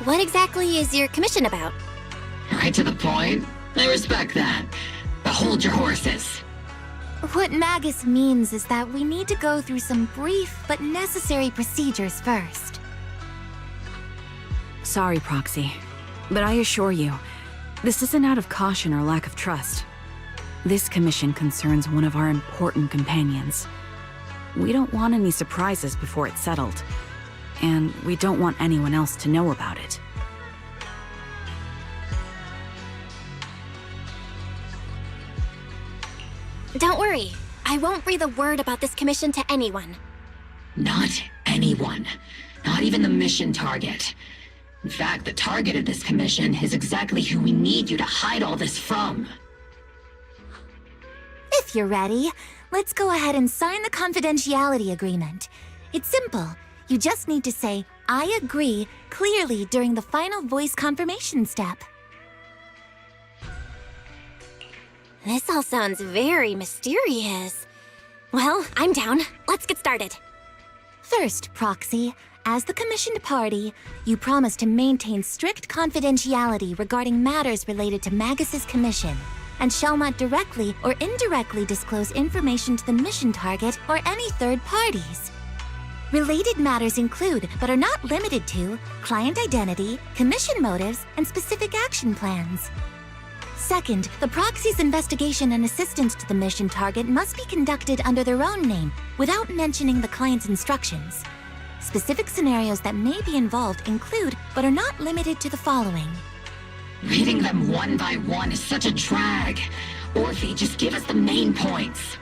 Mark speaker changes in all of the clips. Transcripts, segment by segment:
Speaker 1: What exactly is your commission about?
Speaker 2: Right to the point. I respect that. But hold your horses.
Speaker 3: What Magus means is that we need to go through some brief but necessary procedures first.
Speaker 4: Sorry, Proxy, but I assure you, this isn't out of caution or lack of trust. This commission concerns one of our important companions. We don't want any surprises before it's settled, and we don't want anyone else to know about it.
Speaker 1: Don't worry, I won't breathe a word about this commission to anyone.
Speaker 2: Not anyone. Not even the mission target. In fact, the target of this commission is exactly who we need you to hide all this from.
Speaker 3: If you're ready, let's go ahead and sign the confidentiality agreement. It's simple. You just need to say, "I agree," clearly during the final voice confirmation step.
Speaker 1: This all sounds very mysterious. Well, I'm down. Let's get started.
Speaker 3: First, Proxy, as the commissioned party, you promise to maintain strict confidentiality regarding matters related to Magus's commission, and shall not directly or indirectly disclose information to the mission target or any third parties. Related matters include, but are not limited to, client identity, commission motives, and specific action plans. Second, the proxy's investigation and assistance to the mission target must be conducted under their own name, without mentioning the client's instructions. Specific scenarios that may be involved include, but are not limited to the following.
Speaker 2: Reading them one by one is such a drag. Orphe, just give us the main points.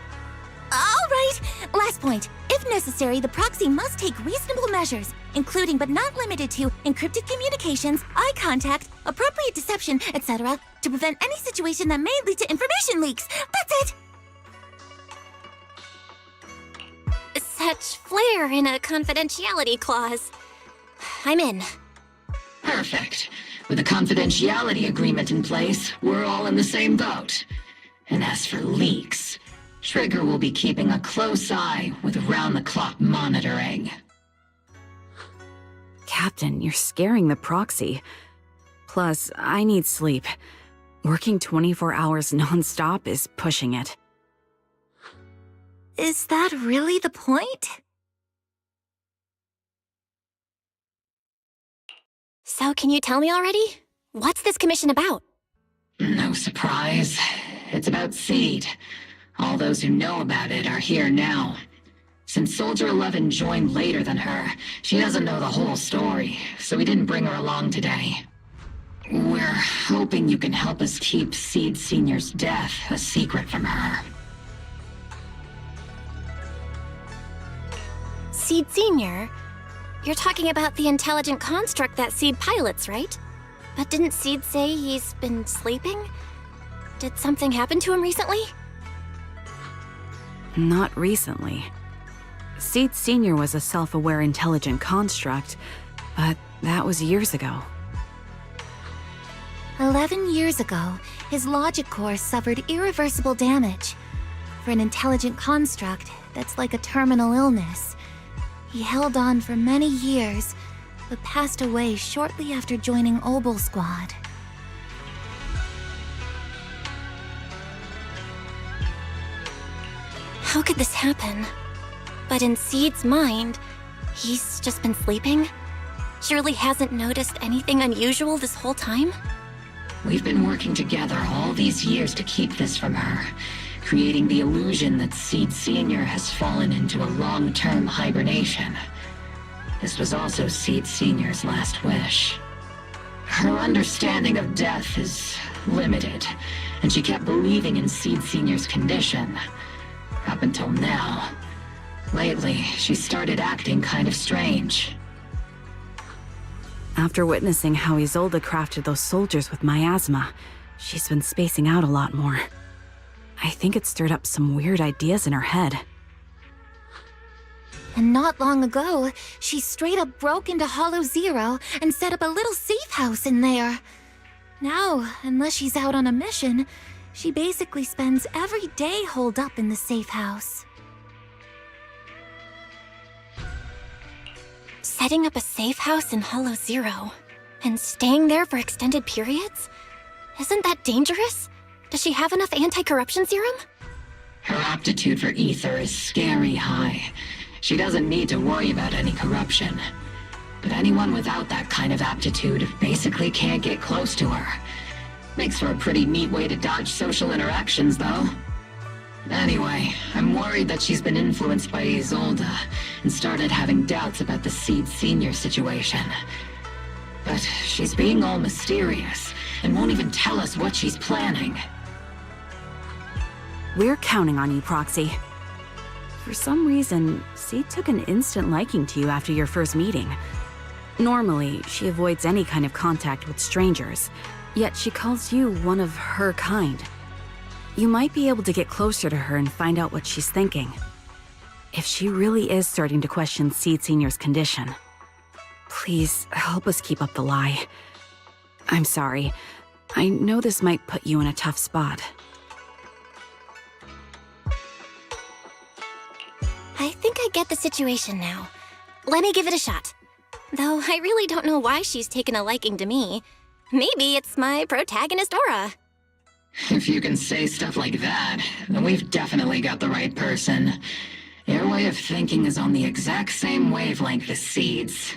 Speaker 3: All right! Last point. If necessary, the proxy must take reasonable measures, including but not limited to encrypted communications, eye contact, appropriate deception, etc., to prevent any situation that may lead to information leaks. That's it!
Speaker 1: Such flair in a confidentiality clause. I'm in.
Speaker 2: Perfect. With a confidentiality agreement in place, we're all in the same boat. And as for leaks, Trigger will be keeping a close eye with round-the-clock monitoring.
Speaker 4: Captain, you're scaring the proxy. Plus, I need sleep. Working 24 hours non-stop is pushing it.
Speaker 3: Is that really the point?
Speaker 1: So can you tell me already? What's this commission about?
Speaker 2: No surprise. It's about Seed. All those who know about it are here now. Since Soldier 11 joined later than her, she doesn't know the whole story, so we didn't bring her along today. We're hoping you can help us keep Seed Senior's death a secret from her.
Speaker 1: Seed Senior? You're talking about the intelligent construct that Seed pilots, right? But didn't Seed say he's been sleeping? Did something happen to him recently?
Speaker 4: Not recently. Seed Senior was a self-aware intelligent construct, but that was years ago.
Speaker 3: 11 years ago, his logic core suffered irreversible damage. For an intelligent construct, that's like a terminal illness. He held on for many years, but passed away shortly after joining Obel Squad.
Speaker 1: How could this happen? But in Seed's mind, he's just been sleeping? Surely hasn't noticed anything unusual this whole time?
Speaker 2: We've been working together all these years to keep this from her, creating the illusion that Seed Senior has fallen into a long-term hibernation. This was also Seed Senior's last wish. Her understanding of death is limited, and she kept believing in Seed Senior's condition. Up until now. Lately, she started acting kind of strange.
Speaker 4: After witnessing how Isolde crafted those soldiers with miasma, she's been spacing out a lot more. I think it stirred up some weird ideas in her head.
Speaker 3: And not long ago, she straight up broke into Hollow Zero and set up a little safe house in there. Now, unless she's out on a mission, she basically spends every day holed up in the safe house.
Speaker 1: Setting up a safe house in Hollow Zero. And staying there for extended periods? Isn't that dangerous? Does she have enough anti-corruption serum?
Speaker 2: Her aptitude for ether is scary high. She doesn't need to worry about any corruption. But anyone without that kind of aptitude basically can't get close to her. Makes for a pretty neat way to dodge social interactions, though. Anyway, I'm worried that she's been influenced by Isolde and started having doubts about the Seed Senior situation. But she's being all mysterious and won't even tell us what she's planning.
Speaker 4: We're counting on you, Proxy. For some reason, Seed took an instant liking to you after your first meeting. Normally, she avoids any kind of contact with strangers, yet she calls you one of her kind. You might be able to get closer to her and find out what she's thinking. If she really is starting to question Seed Senior's condition, please help us keep up the lie. I'm sorry. I know this might put you in a tough spot.
Speaker 1: I think I get the situation now. Let me give it a shot. Though I really don't know why she's taken a liking to me. Maybe it's my protagonist aura.
Speaker 2: If you can say stuff like that, then we've definitely got the right person. Your way of thinking is on the exact same wavelength as Seed's.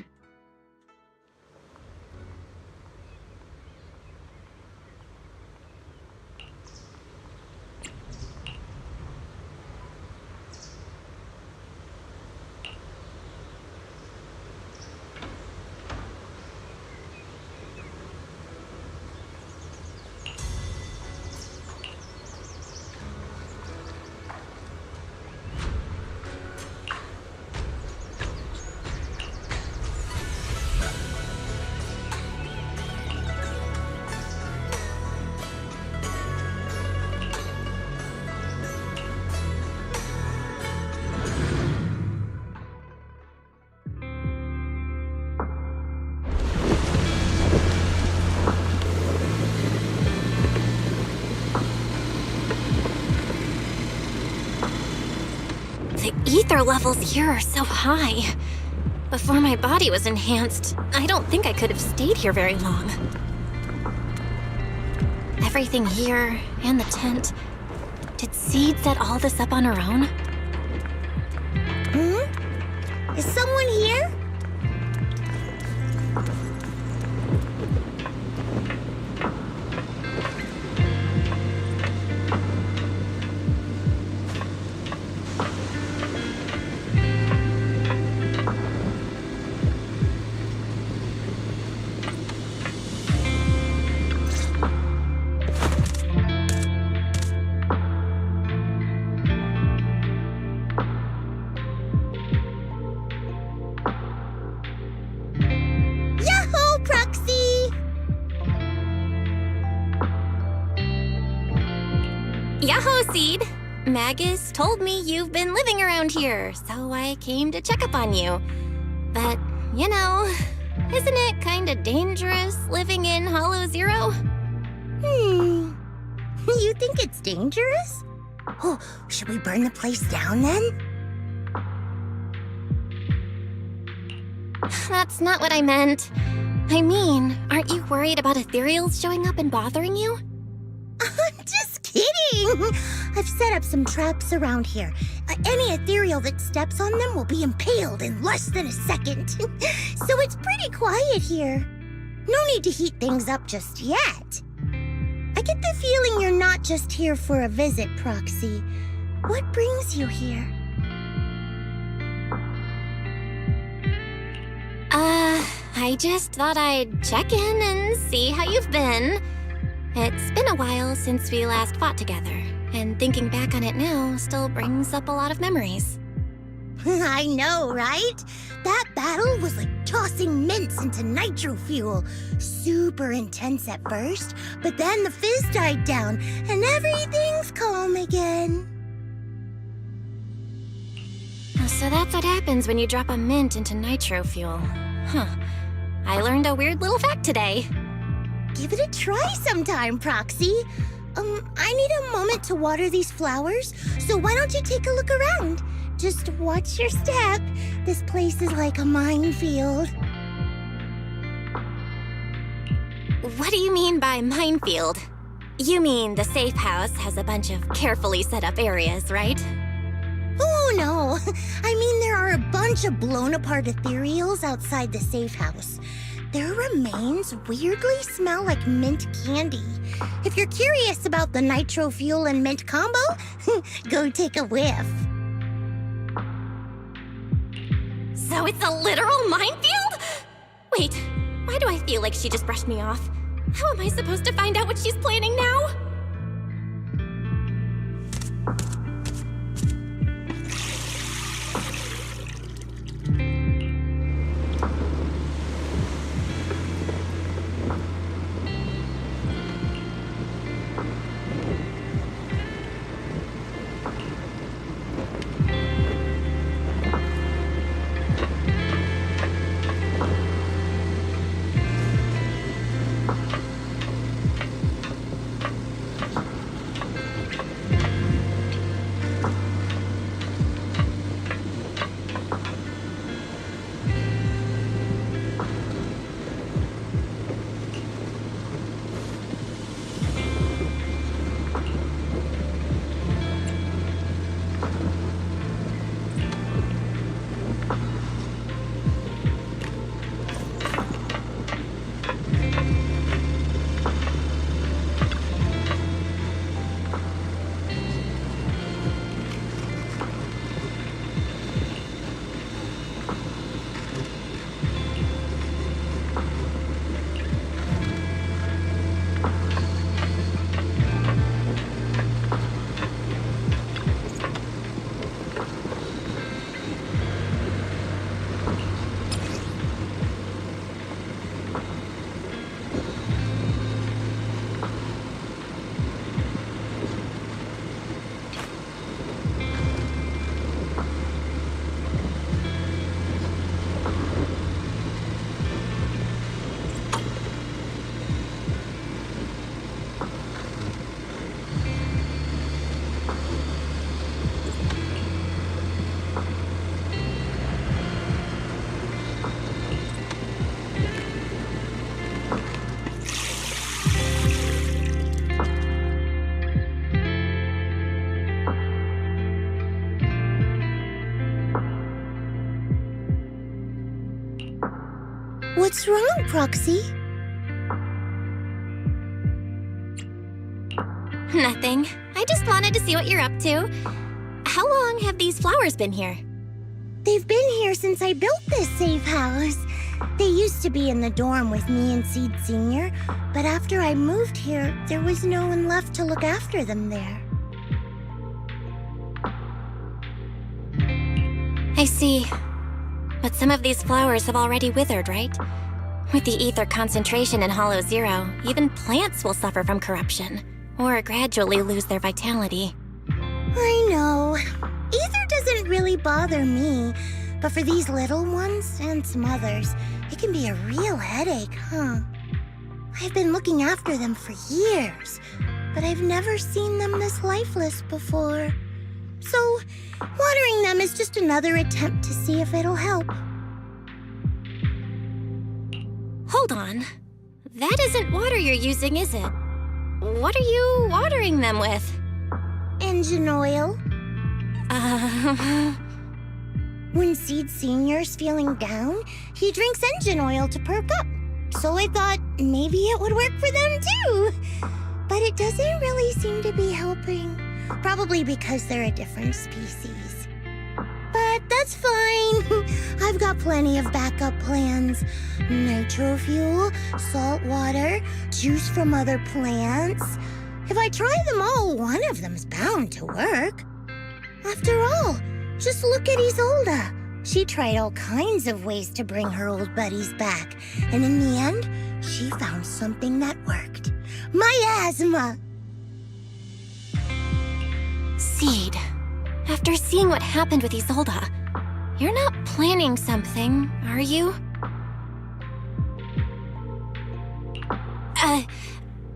Speaker 1: The ether levels here are so high. Before my body was enhanced, I don't think I could have stayed here very long. Everything here, and the tent. Did Seed set all this up on her own?
Speaker 5: Is someone here?
Speaker 1: Yahoo, Seed! Magus told me you've been living around here, so I came to check up on you. But, you know, isn't it kinda dangerous living in Hollow Zero?
Speaker 5: You think it's dangerous? Oh, should we burn the place down then?
Speaker 1: That's not what I meant. I mean, aren't you worried about ethereals showing up and bothering you?
Speaker 5: Just kidding! I've set up some traps around here. Any ethereal that steps on them will be impaled in less than a second. So it's pretty quiet here. No need to heat things up just yet. I get the feeling you're not just here for a visit, Proxy. What brings you here?
Speaker 1: I just thought I'd check in and see how you've been. It's been a while since we last fought together, and thinking back on it now still brings up a lot of memories.
Speaker 5: I know, right? That battle was like tossing mints into nitro fuel. Super intense at first, but then the fizz died down, and everything's calm again.
Speaker 1: So that's what happens when you drop a mint into nitro fuel. Huh. I learned a weird little fact today.
Speaker 5: Give it a try sometime, Proxy. I need a moment to water these flowers, so why don't you take a look around? Just watch your step. This place is like a minefield.
Speaker 1: What do you mean by minefield? You mean the safe house has a bunch of carefully set up areas, right?
Speaker 5: Oh, no. I mean, there are a bunch of blown-apart ethereals outside the safe house. Their remains weirdly smell like mint candy. If you're curious about the nitro fuel and mint combo, go take a whiff.
Speaker 1: So it's a literal minefield? Wait, why do I feel like she just brushed me off? How am I supposed to find out what she's planning now?
Speaker 5: What's wrong, Proxy?
Speaker 1: Nothing. I just wanted to see what you're up to. How long have these flowers been here?
Speaker 5: They've been here since I built this safe house. They used to be in the dorm with me and Seed Sr., but after I moved here, there was no one left to look after them there.
Speaker 1: I see. But some of these flowers have already withered, right? With the ether concentration in Hollow Zero, even plants will suffer from corruption, or gradually lose their vitality.
Speaker 5: I know. Ether doesn't really bother me, but for these little ones and some others, it can be a real headache, huh? I've been looking after them for years, but I've never seen them this lifeless before. So, watering them is just another attempt to see if it'll help.
Speaker 1: Hold on. That isn't water you're using, is it? What are you watering them with?
Speaker 5: Engine oil. When Seed Senior's feeling down, he drinks engine oil to perk up. So I thought maybe it would work for them too. But it doesn't really seem to be helping. Probably because they're a different species. But that's fine. I've got plenty of backup plans. Nitro fuel, salt water, juice from other plants. If I try them all, one of them's bound to work. After all, just look at Isolde. She tried all kinds of ways to bring her old buddies back. And in the end, she found something that worked. Miasma!
Speaker 1: Seed, after seeing what happened with Isolde, you're not planning something, are you?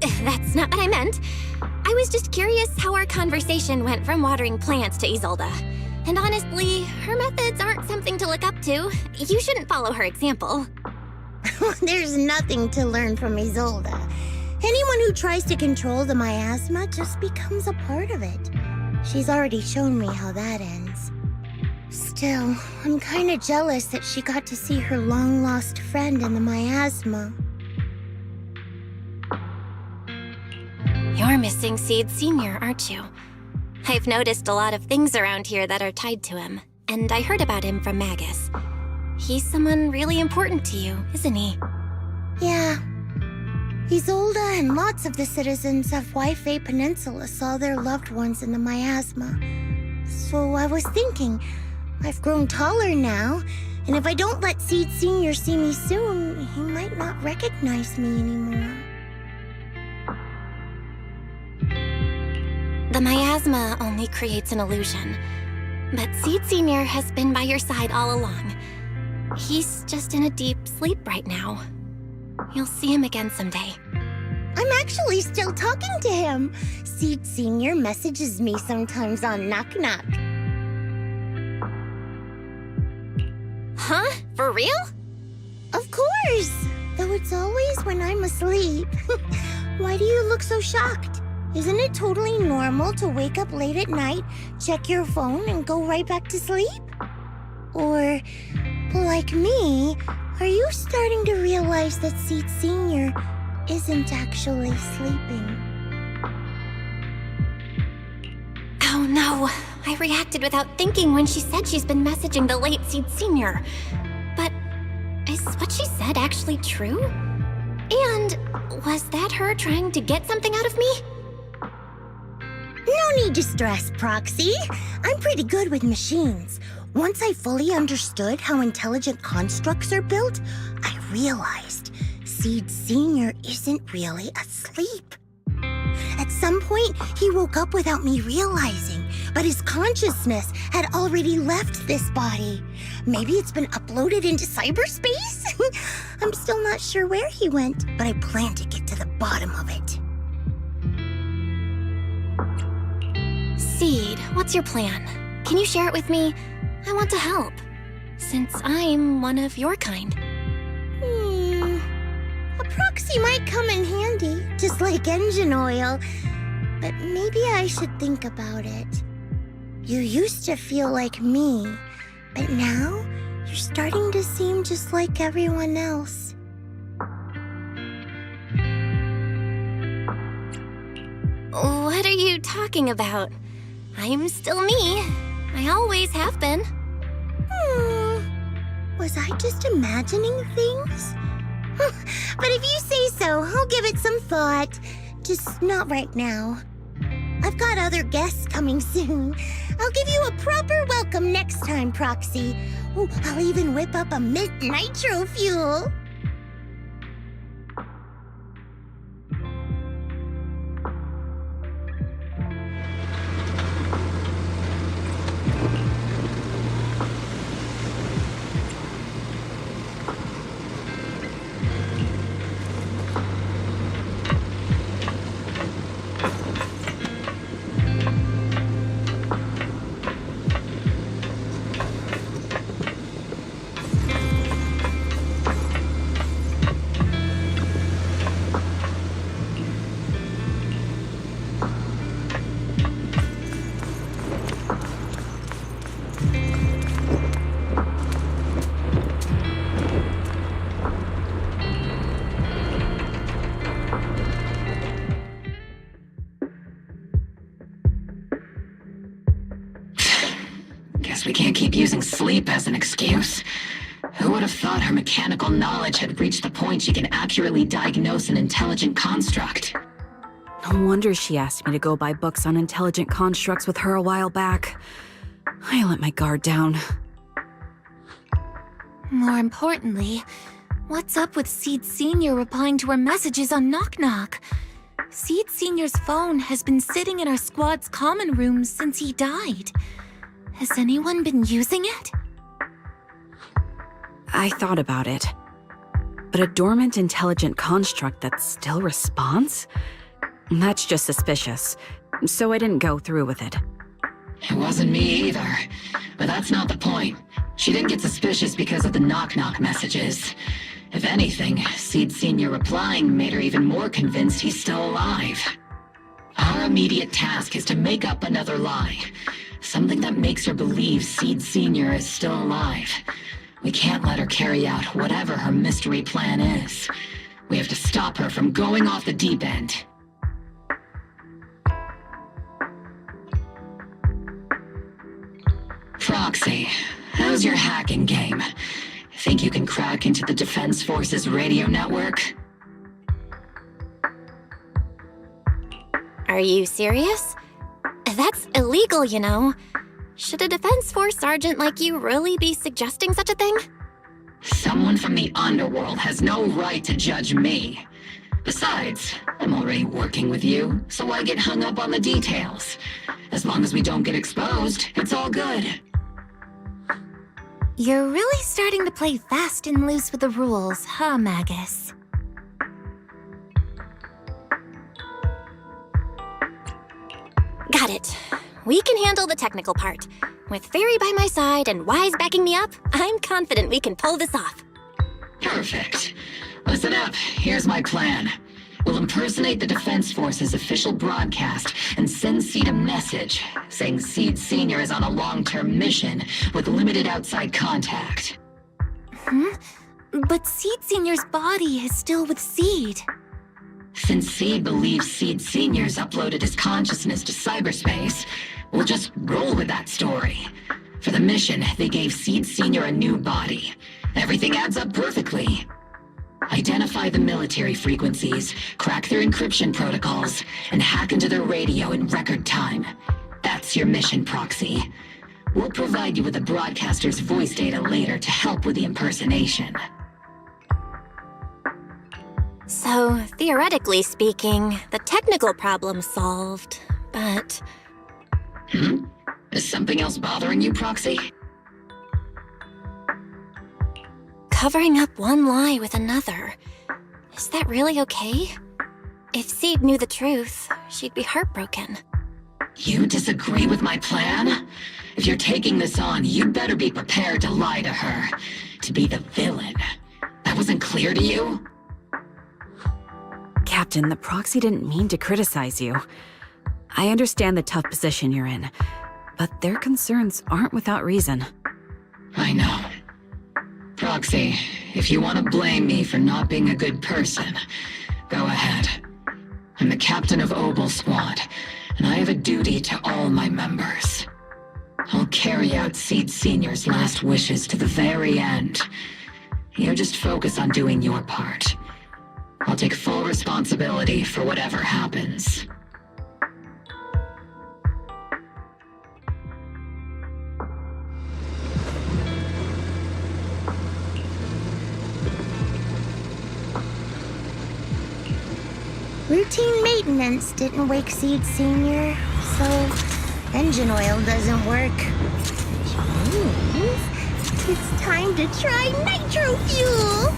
Speaker 1: That's not what I meant. I was just curious how our conversation went from watering plants to Isolde. And honestly, her methods aren't something to look up to. You shouldn't follow her example.
Speaker 5: There's nothing to learn from Isolde. Anyone who tries to control the miasma just becomes a part of it. She's already shown me how that ends. Still, I'm kinda jealous that she got to see her long-lost friend in the miasma.
Speaker 1: You're missing Seed Senior, aren't you? I've noticed a lot of things around here that are tied to him, and I heard about him from Magus. He's someone really important to you, isn't he?
Speaker 5: Yeah. Isolde and lots of the citizens of Wi-Fi Peninsula saw their loved ones in the miasma. So I was thinking, I've grown taller now, and if I don't let Seed Senior see me soon, he might not recognize me anymore.
Speaker 1: The miasma only creates an illusion, but Seed Senior has been by your side all along. He's just in a deep sleep right now. You'll see him again someday.
Speaker 5: I'm actually still talking to him. Seed Senior messages me sometimes on Knock Knock.
Speaker 1: Huh? For real?
Speaker 5: Of course! Though it's always when I'm asleep. Why do you look so shocked? Isn't it totally normal to wake up late at night, check your phone, and go right back to sleep? Or, like me, are you starting to realize that Seed Senior isn't actually sleeping?
Speaker 1: Oh no, I reacted without thinking when she said she's been messaging the late Seed Senior. But is what she said actually true? And was that her trying to get something out of me?
Speaker 5: No need to stress, Proxy. I'm pretty good with machines. Once I fully understood how intelligent constructs are built, I realized Seed Senior isn't really asleep. At some point, he woke up without me realizing, but his consciousness had already left this body. Maybe it's been uploaded into cyberspace? I'm still not sure where he went, but I plan to get to the bottom of it.
Speaker 1: Seed, what's your plan? Can you share it with me? I want to help, since I'm one of your kind.
Speaker 5: A proxy might come in handy, just like engine oil. But maybe I should think about it. You used to feel like me, but now you're starting to seem just like everyone else.
Speaker 1: What are you talking about? I'm still me. I always have been.
Speaker 5: Was I just imagining things? But if you say so, I'll give it some thought. Just not right now. I've got other guests coming soon. I'll give you a proper welcome next time, Proxy. Oh, I'll even whip up a mint nitro fuel.
Speaker 2: Guess we can't keep using sleep as an excuse. Who would have thought her mechanical knowledge had reached the point she can accurately diagnose an intelligent construct?
Speaker 4: No wonder she asked me to go buy books on intelligent constructs with her a while back. I let my guard down.
Speaker 3: More importantly, what's up with Seed Senior replying to her messages on Knock Knock? Seed Senior's phone has been sitting in our squad's common room since he died. Has anyone been using it?
Speaker 4: I thought about it. But a dormant intelligent construct that still responds? That's just suspicious. So I didn't go through with it.
Speaker 2: It wasn't me either. But that's not the point. She didn't get suspicious because of the knock-knock messages. If anything, Seed Senior replying made her even more convinced he's still alive. Our immediate task is to make up another lie. Something that makes her believe Seed Senior is still alive. We can't let her carry out whatever her mystery plan is. We have to stop her from going off the deep end. Proxy, how's your hacking game? Think you can crack into the Defense Force's radio network?
Speaker 1: Are you serious? That's illegal, you know. Should a Defense Force sergeant like you really be suggesting such a thing?
Speaker 2: Someone from the underworld has no right to judge me. Besides, I'm already working with you, so why get hung up on the details? As long as we don't get exposed, it's all good.
Speaker 3: You're really starting to play fast and loose with the rules, huh, Magus?
Speaker 1: Got it. We can handle the technical part. With Fairy by my side and Wise backing me up, I'm confident we can pull this off.
Speaker 2: Perfect. Listen up, here's my plan. We'll impersonate the Defense Force's official broadcast and send Seed a message saying Seed Senior is on a long-term mission with limited outside contact.
Speaker 3: But Seed Senior's body is still with Seed.
Speaker 2: Since Seed believes Seed Senior's uploaded his consciousness to cyberspace, we'll just roll with that story. For the mission, they gave Seed Senior a new body. Everything adds up perfectly. Identify the military frequencies, crack their encryption protocols, and hack into their radio in record time. That's your mission, Proxy. We'll provide you with the broadcaster's voice data later to help with the impersonation.
Speaker 1: So, theoretically speaking, the technical problem's solved, but...
Speaker 2: Is something else bothering you, Proxy?
Speaker 1: Covering up one lie with another. Is that really okay? If Seed knew the truth, she'd be heartbroken.
Speaker 2: You disagree with my plan? If you're taking this on, you'd better be prepared to lie to her. To be the villain. That wasn't clear to you?
Speaker 4: Captain, the Proxy didn't mean to criticize you. I understand the tough position you're in, but their concerns aren't without reason.
Speaker 2: I know. Proxy, if you want to blame me for not being a good person, go ahead. I'm the captain of Obel Squad, and I have a duty to all my members. I'll carry out Seed Senior's last wishes to the very end. You just focus on doing your part. I'll take full responsibility for whatever happens.
Speaker 5: Routine maintenance didn't wake Seed Senior, so engine oil doesn't work. Which means it's time to try nitro fuel!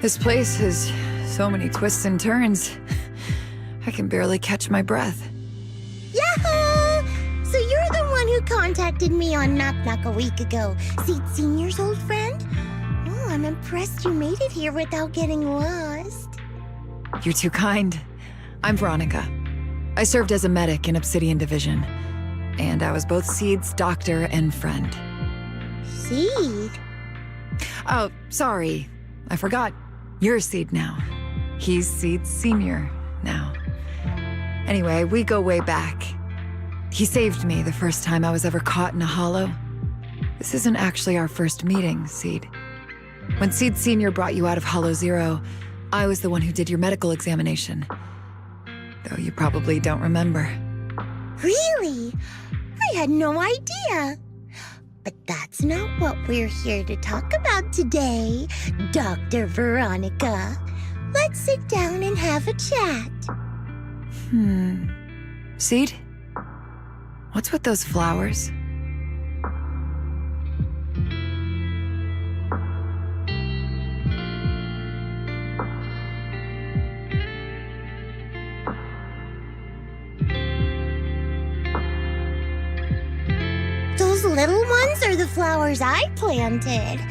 Speaker 6: This place has so many twists and turns. I can barely catch my breath.
Speaker 5: Yahoo! So you're the one who contacted me on Knock Knock a week ago, Seed Senior's old friend? Oh, I'm impressed you made it here without getting lost.
Speaker 6: You're too kind. I'm Veronica. I served as a medic in Obsidian Division, and I was both Seed's doctor and friend.
Speaker 5: Seed?
Speaker 6: Oh, sorry. I forgot. You're Seed now. He's Seed Senior now. Anyway, we go way back. He saved me the first time I was ever caught in a hollow. This isn't actually our first meeting, Seed. When Seed Senior brought you out of Hollow Zero, I was the one who did your medical examination. Though you probably don't remember.
Speaker 5: Really? I had no idea. But that's not what we're here to talk about today, Dr. Veronica. Let's sit down and have a chat.
Speaker 6: Seed? What's with those flowers?
Speaker 5: These are the flowers I planted.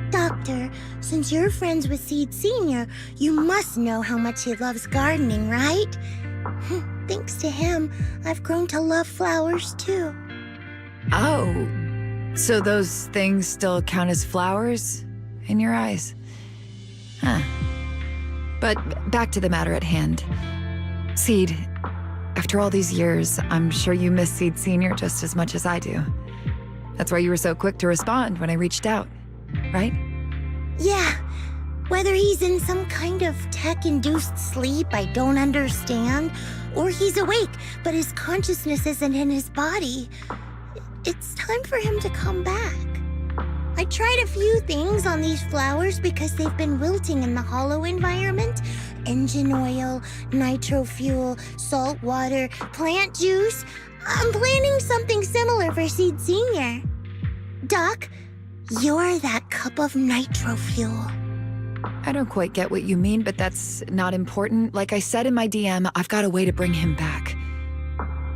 Speaker 5: Doctor, since you're friends with Seed Senior, you must know how much he loves gardening, right? Thanks to him, I've grown to love flowers too.
Speaker 6: Oh, so those things still count as flowers in your eyes? Huh. But back to the matter at hand. Seed, after all these years, I'm sure you miss Seed Senior just as much as I do. That's why you were so quick to respond when I reached out, right?
Speaker 5: Yeah, whether he's in some kind of tech-induced sleep I don't understand, or he's awake, but his consciousness isn't in his body, it's time for him to come back. I tried a few things on these flowers because they've been wilting in the hollow environment. Engine oil, nitro fuel, salt water, plant juice. I'm planning something similar for Seed Senior. Doc, you're that cup of nitro fuel.
Speaker 6: I don't quite get what you mean, but that's not important. Like I said in my DM, I've got a way to bring him back.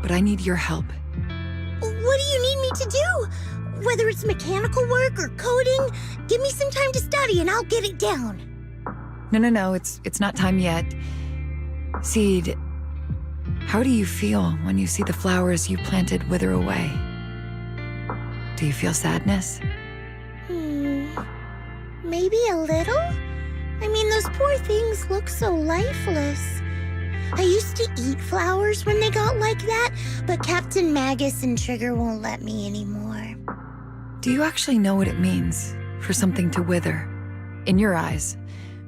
Speaker 6: But I need your help.
Speaker 5: What do you need me to do? Whether it's mechanical work or coding, give me some time to study and I'll get it down.
Speaker 6: No, it's not time yet. Seed, how do you feel when you see the flowers you planted wither away? Do you feel sadness?
Speaker 5: Maybe a little? I mean, those poor things look so lifeless. I used to eat flowers when they got like that, but Captain Magus and Trigger won't let me anymore.
Speaker 6: Do you actually know what it means for something to wither? In your eyes,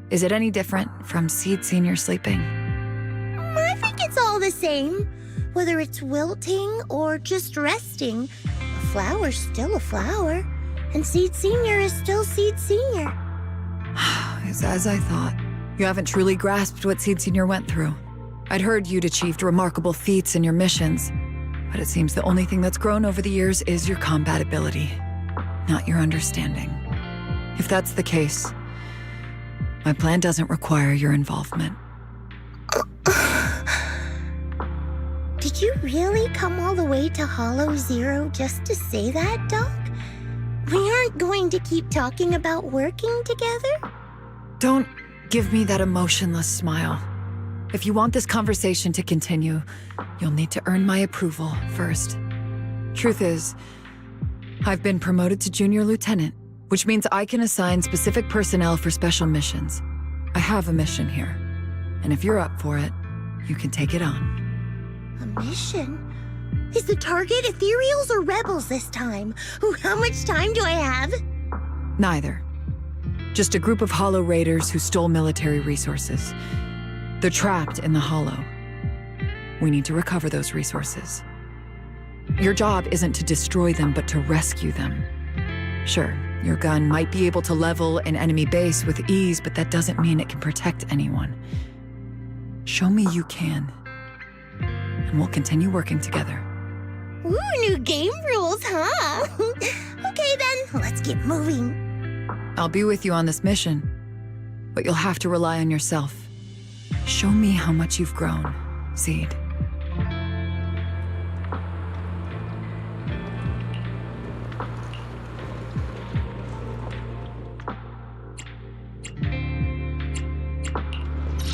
Speaker 6: is it any different from Seed Senior sleeping?
Speaker 5: I think it's all the same. Whether it's wilting or just resting, a flower's still a flower, and Seed Senior is still Seed Senior.
Speaker 6: It's as I thought. You haven't truly grasped what Seed Senior went through. I'd heard you'd achieved remarkable feats in your missions, but it seems the only thing that's grown over the years is your combat ability, not your understanding. If that's the case, my plan doesn't require your involvement.
Speaker 5: Did you really come all the way to Hollow Zero just to say that, Doc? We aren't going to keep talking about working together?
Speaker 6: Don't give me that emotionless smile. If you want this conversation to continue, you'll need to earn my approval first. Truth is, I've been promoted to junior lieutenant, which means I can assign specific personnel for special missions. I have a mission here, and if you're up for it, you can take it on.
Speaker 5: A mission? Is the target ethereals or rebels this time? How much time do I have?
Speaker 6: Neither. Just a group of Hollow Raiders who stole military resources. They're trapped in the Hollow. We need to recover those resources. Your job isn't to destroy them, but to rescue them. Sure, your gun might be able to level an enemy base with ease, but that doesn't mean it can protect anyone. Show me you can, and we'll continue working together.
Speaker 5: Ooh, new game rules, huh? Okay then, let's get moving.
Speaker 6: I'll be with you on this mission, but you'll have to rely on yourself. Show me how much you've grown, Seed.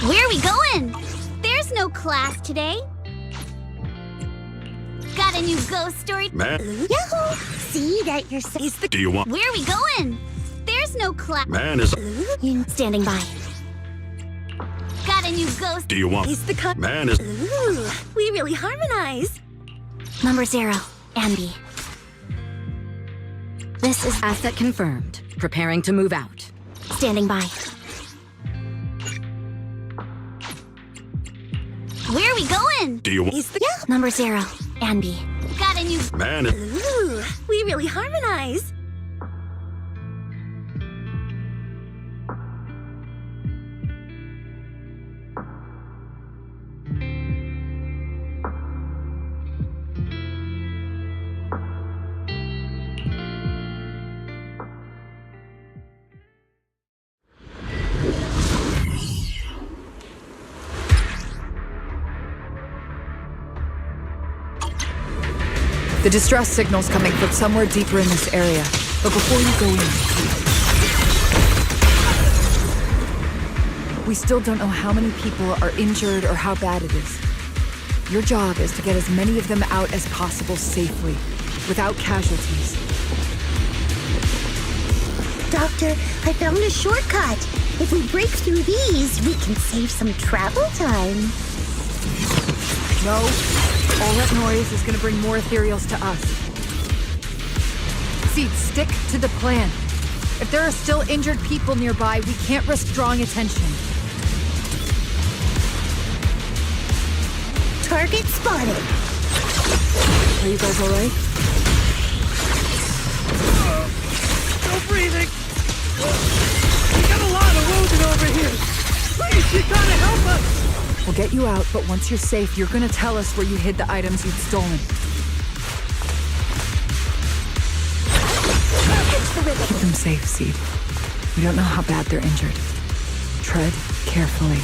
Speaker 7: Where are we going? There's no class today. Got a new ghost story?
Speaker 8: Man,
Speaker 5: Yahoo! See that you're
Speaker 8: do you want?
Speaker 7: Where are we going? There's no class.
Speaker 8: Man is.
Speaker 7: Standing by. Got a new ghost.
Speaker 8: Do you want?
Speaker 5: He's the cut.
Speaker 8: Man is.
Speaker 5: Ooh, we really harmonize.
Speaker 3: Number 0, Ambi. This is
Speaker 9: Asset confirmed. Preparing to move out.
Speaker 3: standing by.
Speaker 7: Where are we going?
Speaker 8: Do you want?
Speaker 5: He's the
Speaker 3: Number 0, Ambi.
Speaker 7: Got a new.
Speaker 8: Man is.
Speaker 5: Ooh, we really harmonize.
Speaker 6: The distress signal's coming from somewhere deeper in this area. But before you go in, we still don't know how many people are injured or how bad it is. Your job is to get as many of them out as possible safely, without casualties.
Speaker 5: Doctor, I found a shortcut. If we break through these, we can save some travel time.
Speaker 6: No. All that noise is gonna bring more ethereals to us. Seed, stick to the plan. If there are still injured people nearby, we can't risk drawing attention.
Speaker 5: Target spotted.
Speaker 6: Are you guys alright?
Speaker 8: No breathing! We got a lot of wounded over here! Please, you gotta help us!
Speaker 6: We'll get you out, but once you're safe, you're gonna tell us where you hid the items you'd stolen. Keep them safe, Seed. We don't know how bad they're injured. Tread carefully.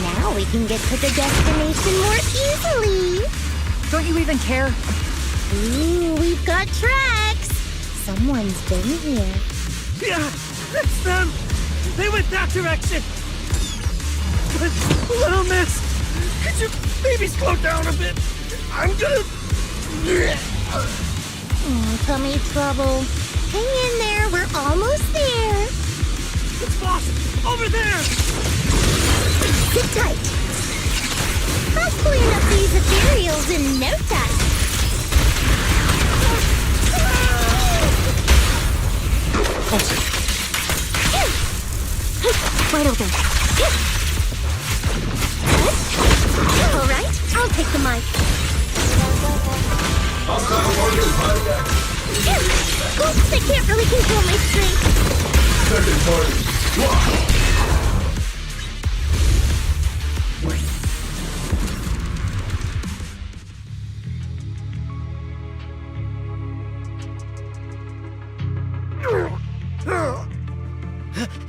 Speaker 5: Now we can get to the destination more easily.
Speaker 6: Don't you even care?
Speaker 5: Ooh, we've got tracks. Someone's been here.
Speaker 8: Yeah, it's them! They went that direction! But, little miss, could you maybe slow down a bit? I'm gonna...
Speaker 5: Tummy trouble. Hang in there, we're almost there.
Speaker 8: It's boss! Over there!
Speaker 5: Sit tight. I'll clean up these ethereals in no time.
Speaker 3: Wide open.
Speaker 5: All right, I'll take the mic. Oops, I can't really control my strength.
Speaker 10: Second party.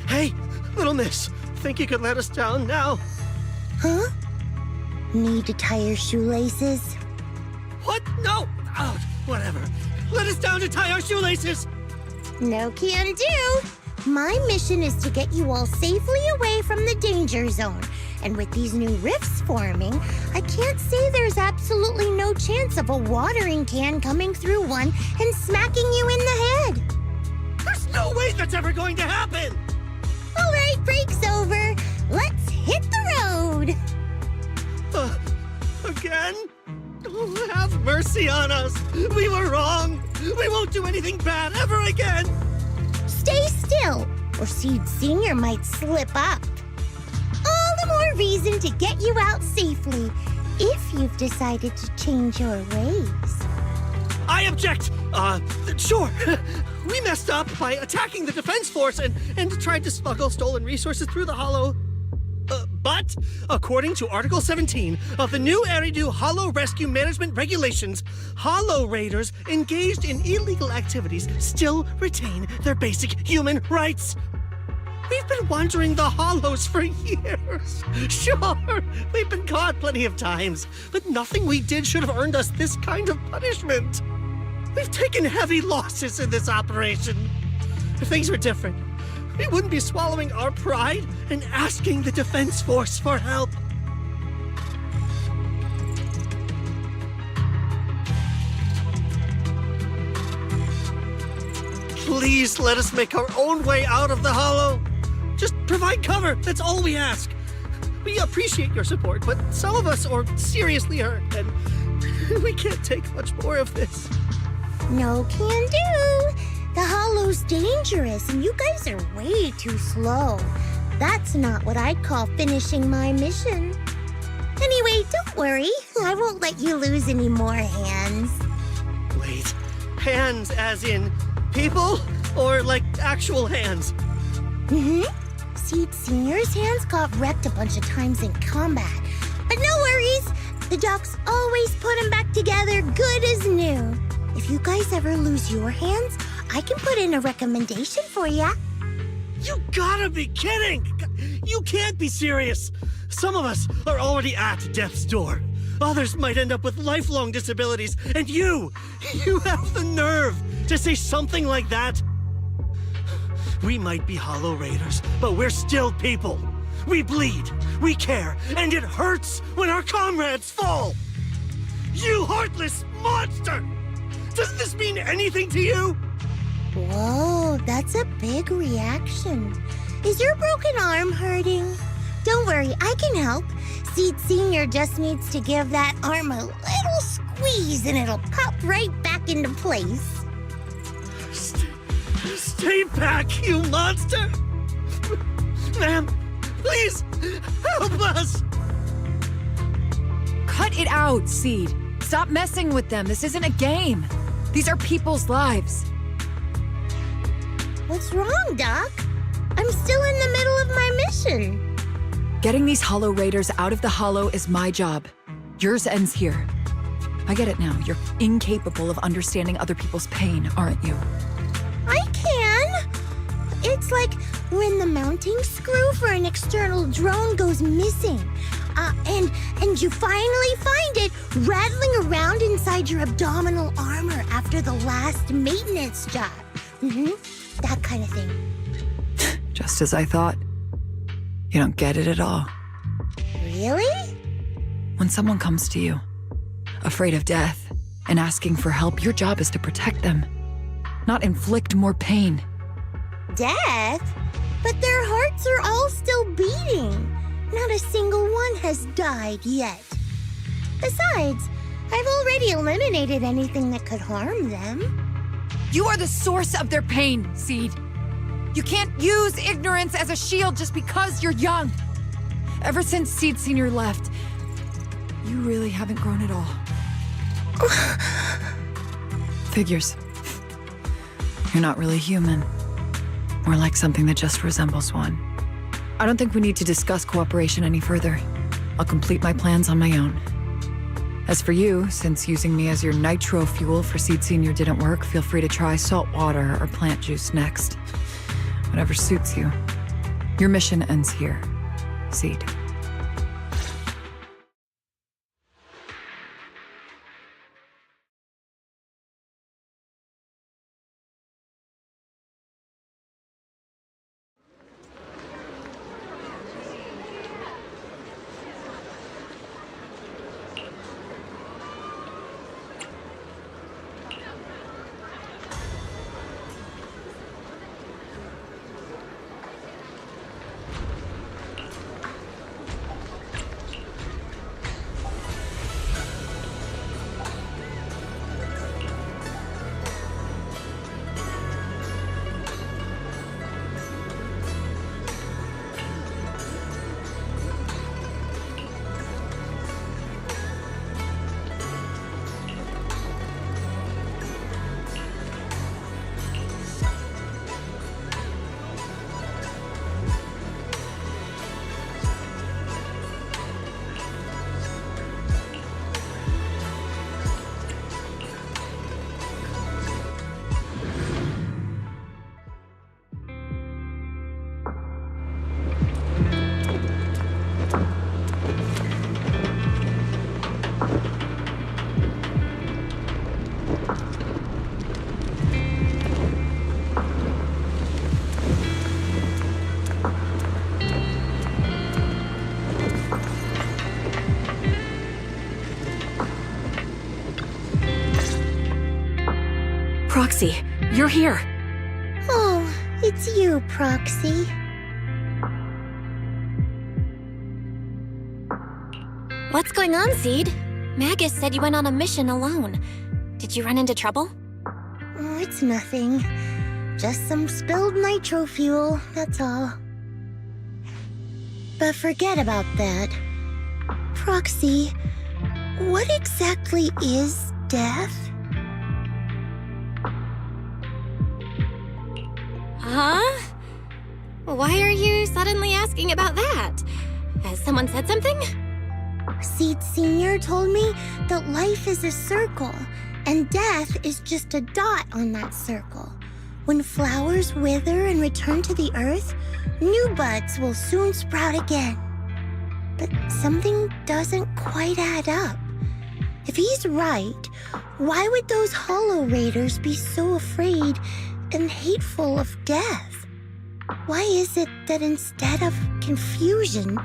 Speaker 8: Hey, little miss, think you could let us down now?
Speaker 5: Huh? Need to tie your shoelaces?
Speaker 8: What? No! Oh, whatever. Let us down to tie our shoelaces!
Speaker 5: No can do. My mission is to get you all safely away from the danger zone. And with these new rifts forming, I can't say there's absolutely no chance of a watering can coming through one and smacking you in the head.
Speaker 8: There's no way that's ever going to happen!
Speaker 5: All right, break's over. Let's hit the road.
Speaker 8: Again? Oh, have mercy on us! We were wrong! We won't do anything bad ever again!
Speaker 5: Stay still, or Seed Senior might slip up. All the more reason to get you out safely, if you've decided to change your ways.
Speaker 8: I object! Sure. We messed up by attacking the defense force and tried to smuggle stolen resources through the Hollow. But, according to Article 17 of the new Eridu Hollow Rescue Management Regulations, Hollow Raiders engaged in illegal activities still retain their basic human rights. We've been wandering the Hollows for years. Sure, we've been caught plenty of times, but nothing we did should have earned us this kind of punishment. We've taken heavy losses in this operation. If things were different, we wouldn't be swallowing our pride and asking the Defense Force for help. Please let us make our own way out of the Hollow. Just provide cover, that's all we ask. We appreciate your support, but some of us are seriously hurt, and we can't take much more of this.
Speaker 5: No can do. hollow's dangerous, and you guys are way too slow. That's not what I'd call finishing my mission. Anyway, don't worry. I won't let you lose any more hands.
Speaker 8: Wait, hands as in people? Or like actual hands?
Speaker 5: Mm-hmm. Seed Senior's hands got wrecked a bunch of times in combat. But no worries. The docs always put them back together good as new. If you guys ever lose your hands, I can put in a recommendation for ya.
Speaker 8: You gotta be kidding! You can't be serious! Some of us are already at death's door. Others might end up with lifelong disabilities, and you have the nerve to say something like that? We might be Hollow Raiders, but we're still people. We bleed, we care, and it hurts when our comrades fall! You heartless monster! Does this mean anything to you?
Speaker 5: Whoa, that's a big reaction. Is your broken arm hurting? Don't worry, I can help. Seed Senior just needs to give that arm a little squeeze and it'll pop right back into place.
Speaker 8: Stay back, you monster! Ma'am, please, help us!
Speaker 6: Cut it out, Seed. Stop messing with them. This isn't a game. These are people's lives.
Speaker 5: What's wrong, Doc? I'm still in the middle of my mission.
Speaker 6: Getting these Hollow Raiders out of the Hollow is my job. Yours ends here. I get it now. You're incapable of understanding other people's pain, aren't you?
Speaker 5: I can. It's like when the mounting screw for an external drone goes missing. And you finally find it rattling around inside your abdominal armor after the last maintenance job. That kind of thing.
Speaker 6: Just as I thought. You don't get it at all.
Speaker 5: Really?
Speaker 6: When someone comes to you, afraid of death, and asking for help, your job is to protect them, not inflict more pain.
Speaker 5: Death? But their hearts are all still beating. Not a single one has died yet. Besides, I've already eliminated anything that could harm them.
Speaker 6: You are the source of their pain, Seed. You can't use ignorance as a shield just because you're young. Ever since Seed Senior left, you really haven't grown at all. Figures. You're not really human. More like something that just resembles one. I don't think we need to discuss cooperation any further. I'll complete my plans on my own. As for you, since using me as your nitro fuel for Seed Senior didn't work, feel free to try salt water or plant juice next. Whatever suits you. Your mission ends here, Seed.
Speaker 4: Proxy, you're here.
Speaker 5: Oh, it's you, Proxy.
Speaker 1: What's going on, Seed? Magus said you went on a mission alone. Did you run into trouble?
Speaker 5: Oh, it's nothing. Just some spilled nitro fuel, that's all. But forget about that. Proxy, what exactly is death?
Speaker 1: Huh? Why are you suddenly asking about that? Has someone said something?
Speaker 5: Seed Senior told me that life is a circle, and death is just a dot on that circle. When flowers wither and return to the earth, new buds will soon sprout again. But something doesn't quite add up. If he's right, why would those Hollow Raiders be so afraid and hateful of death? Why is it that instead of confusion,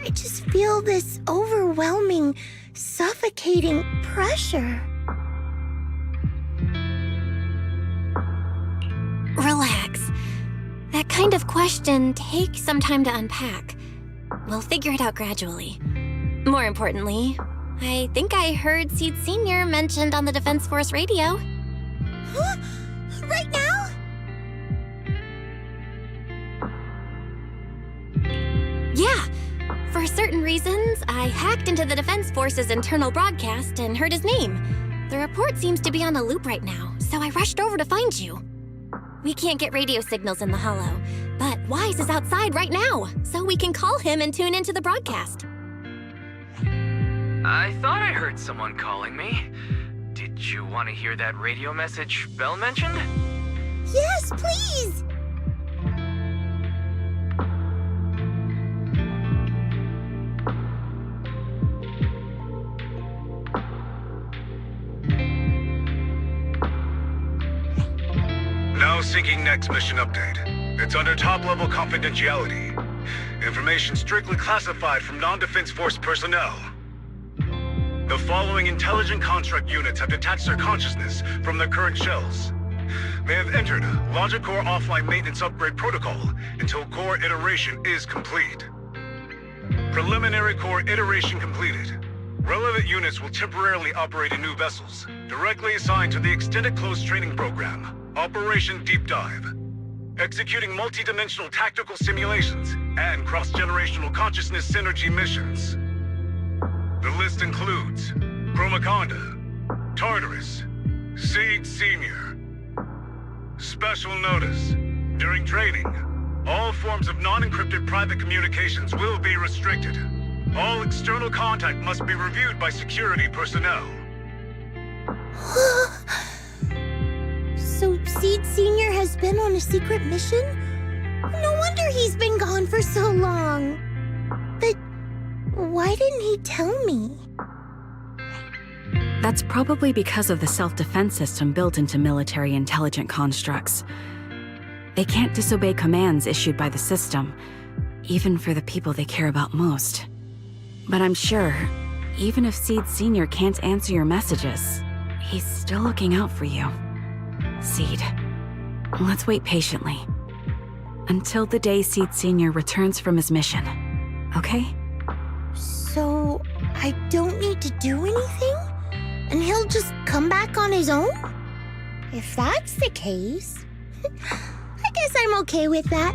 Speaker 5: I just feel this overwhelming, suffocating pressure?
Speaker 1: Relax. That kind of question takes some time to unpack. We'll figure it out gradually. More importantly, I think I heard Seed Senior mentioned on the Defense Force radio.
Speaker 5: Huh? Right now?
Speaker 1: Yeah. For certain reasons, I hacked into the Defense Force's internal broadcast and heard his name. The report seems to be on a loop right now, so I rushed over to find you. We can't get radio signals in the Hollow, but Wise is outside right now, so we can call him and tune into the broadcast.
Speaker 11: I thought I heard someone calling me. Did you want to hear that radio message Belle mentioned?
Speaker 5: Yes, please!
Speaker 10: Now syncing next mission update. It's under top-level confidentiality. Information strictly classified from non-Defense Force personnel. The following intelligent construct units have detached their consciousness from their current shells. They have entered Logic Core offline maintenance upgrade protocol until core iteration is complete. Preliminary core iteration completed. Relevant units will temporarily operate in new vessels, directly assigned to the Extended Close Training Program, Operation Deep Dive. Executing multi-dimensional tactical simulations and cross-generational consciousness synergy missions. The list includes Chromaconda, Tartarus, Seed Senior. Special notice. During training, all forms of non-encrypted private communications will be restricted. All external contact must be reviewed by security personnel.
Speaker 5: So Seed Senior has been on a secret mission? No wonder he's been gone for so long. But why didn't he tell me?
Speaker 4: That's probably because of the self-defense system built into military intelligent constructs. They can't disobey commands issued by the system, even for the people they care about most. But I'm sure, even if Seed Senior can't answer your messages, he's still looking out for you. Seed, let's wait patiently. Until the day Seed Senior returns from his mission, okay?
Speaker 5: So I don't need to do anything? And he'll just come back on his own? If that's the case, I guess I'm okay with that.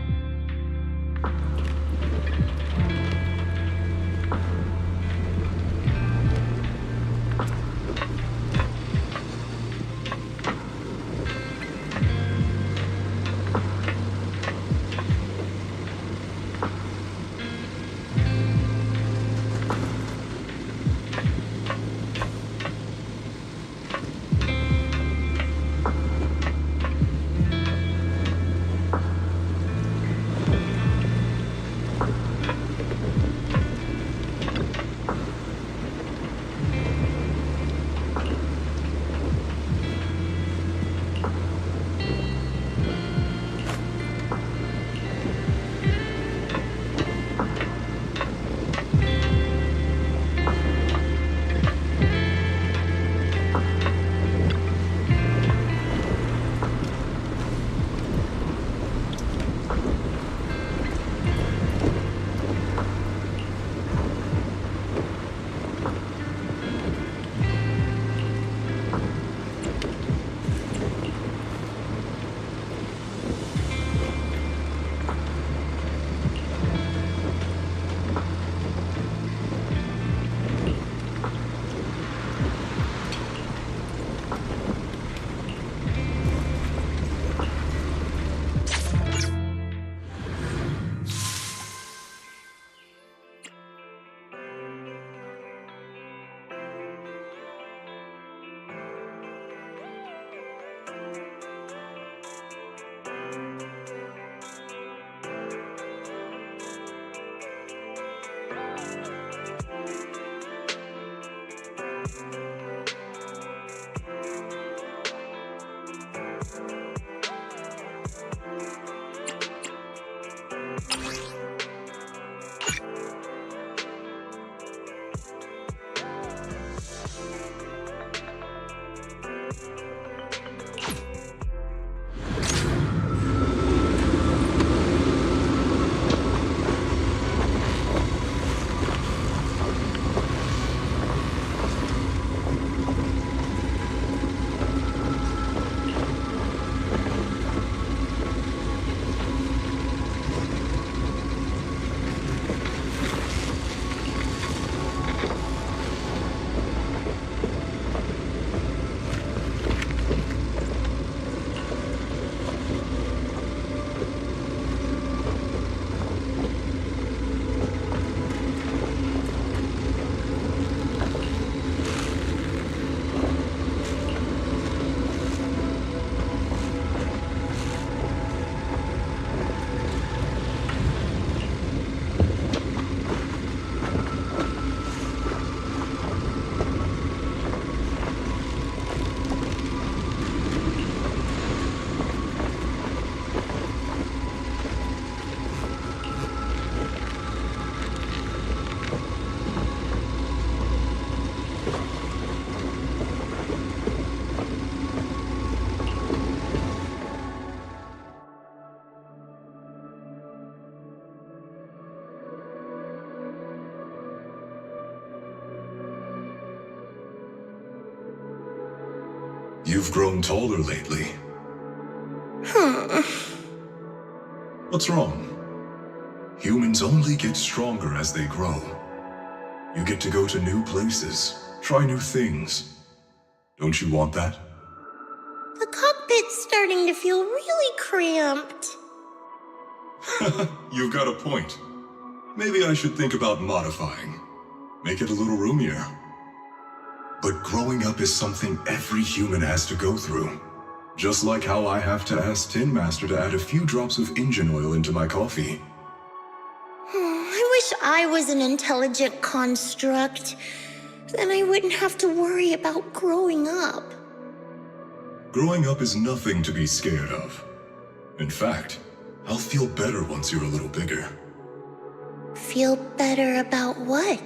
Speaker 12: You've grown taller lately. What's wrong? Humans only get stronger as they grow. You get to go to new places, try new things. Don't you want that?
Speaker 5: The cockpit's starting to feel really cramped.
Speaker 12: You've got a point. Maybe I should think about modifying. Make it a little roomier. But growing up is something every human has to go through. Just like how I have to ask Tin Master to add a few drops of engine oil into my coffee.
Speaker 5: I wish I was an intelligent construct. Then I wouldn't have to worry about growing up.
Speaker 12: Growing up is nothing to be scared of. In fact, I'll feel better once you're a little bigger.
Speaker 5: Feel better about what?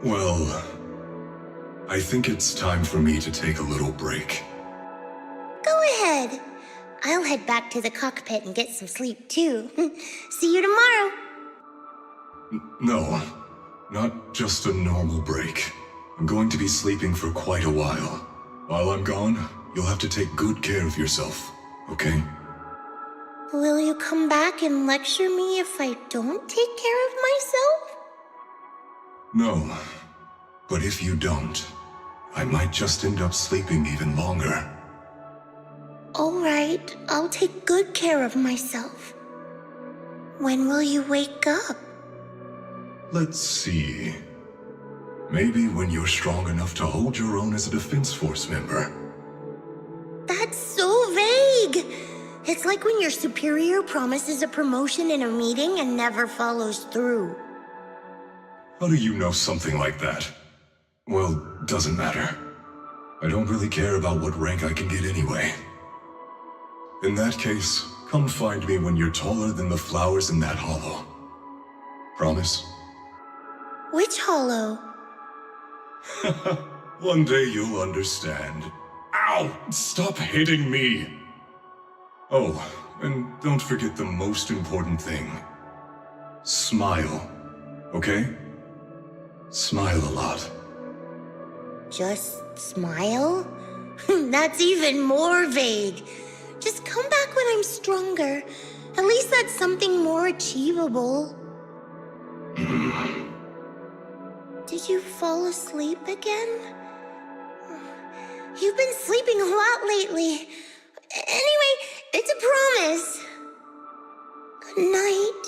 Speaker 12: Well, I think it's time for me to take a little break.
Speaker 5: Go ahead. I'll head back to the cockpit and get some sleep too. See you tomorrow.
Speaker 12: No, not just a normal break. I'm going to be sleeping for quite a while. While I'm gone, you'll have to take good care of yourself, okay?
Speaker 5: Will you come back and lecture me if I don't take care of myself?
Speaker 12: No, but if you don't, I might just end up sleeping even longer.
Speaker 5: All right, I'll take good care of myself. When will you wake up?
Speaker 12: Let's see. Maybe when you're strong enough to hold your own as a Defense Force member.
Speaker 5: That's so vague! It's like when your superior promises a promotion in a meeting and never follows through.
Speaker 12: How do you know something like that? Well, doesn't matter. I don't really care about what rank I can get anyway. In that case, come find me when you're taller than the flowers in that hollow. Promise?
Speaker 5: Which hollow?
Speaker 12: One day you'll understand. Ow! Stop hitting me! Oh, and don't forget the most important thing. Smile, okay? Smile a lot.
Speaker 5: Just smile? That's even more vague. Just come back when I'm stronger. At least that's something more achievable. Did you fall asleep again? You've been sleeping a lot lately. Anyway, it's a promise. Good night.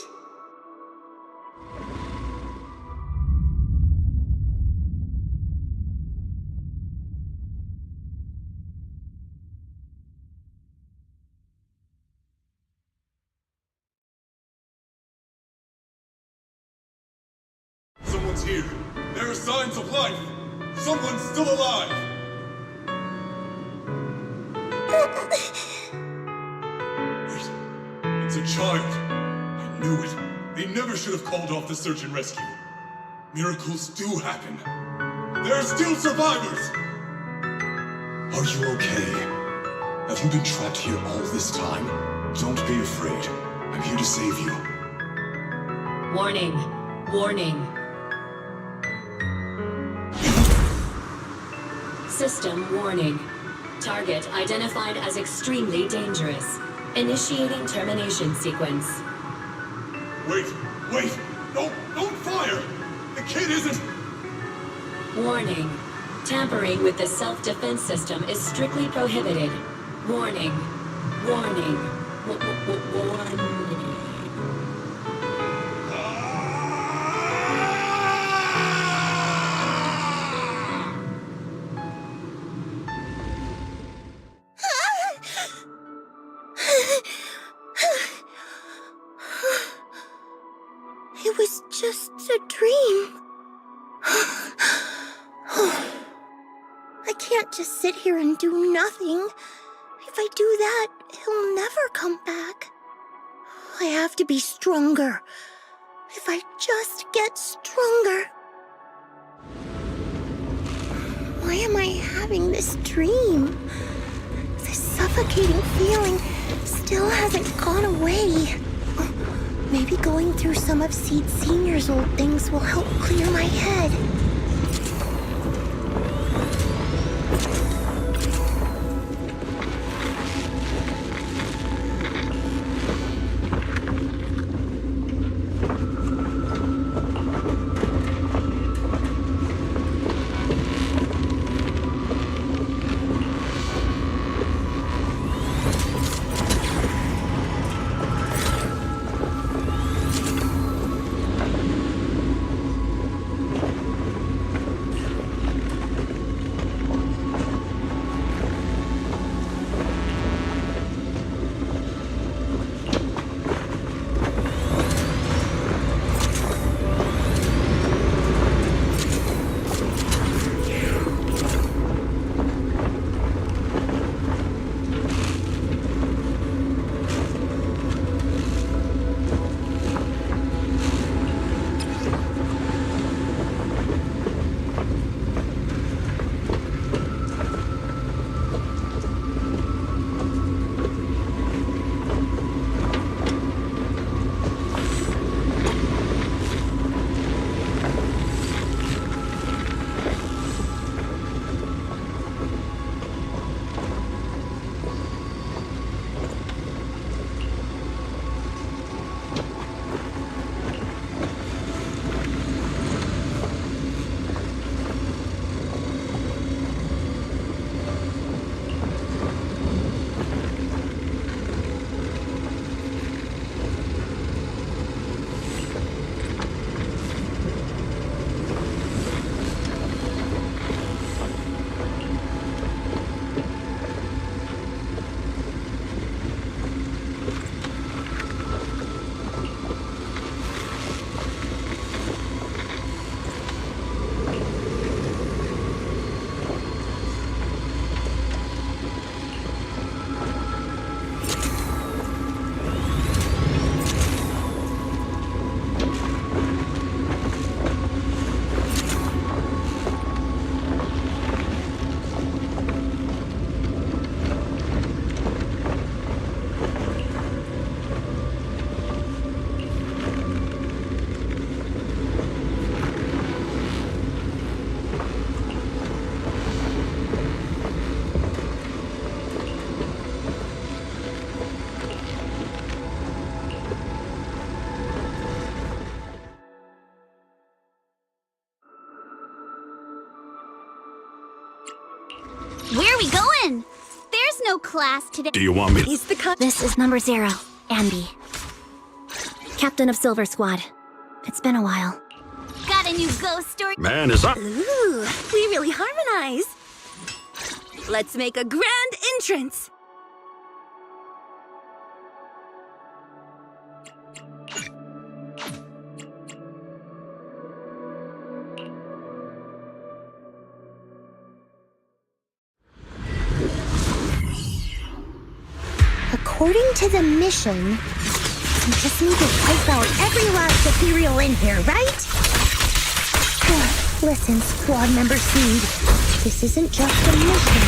Speaker 12: Someone's here. There are signs of life. Someone's still alive. Wait, it's a child. I knew it. They never should have called off the search and rescue. Miracles do happen. There are still survivors. Are you okay? Have you been trapped here all this time? Don't be afraid. I'm here to save you.
Speaker 2: Warning. Warning. System warning. Target identified as extremely dangerous. Initiating termination sequence.
Speaker 12: Wait! Don't fire! The kid isn't...
Speaker 2: Warning. Tampering with the self-defense system is strictly prohibited. Warning. Warning. Warning.
Speaker 5: It was just a dream. I can't just sit here and do nothing. If I do that, he'll never come back. I have to be stronger. If I just get stronger. Why am I having this dream? This suffocating feeling still hasn't gone away. Maybe going through some of Seed Senior's old things will help clear my head. Where are we going? There's no class today.
Speaker 10: Do you want me?
Speaker 3: He's the This is number 0, Ambi. Captain of Silver Squad. It's been a while.
Speaker 5: Got a new ghost story?
Speaker 10: Man, is up.
Speaker 3: Ooh, we really harmonize. Let's make a grand entrance.
Speaker 5: According to the mission, we just need to wipe out every last ethereal in here, right? Listen, squad member Seed. This isn't just a mission.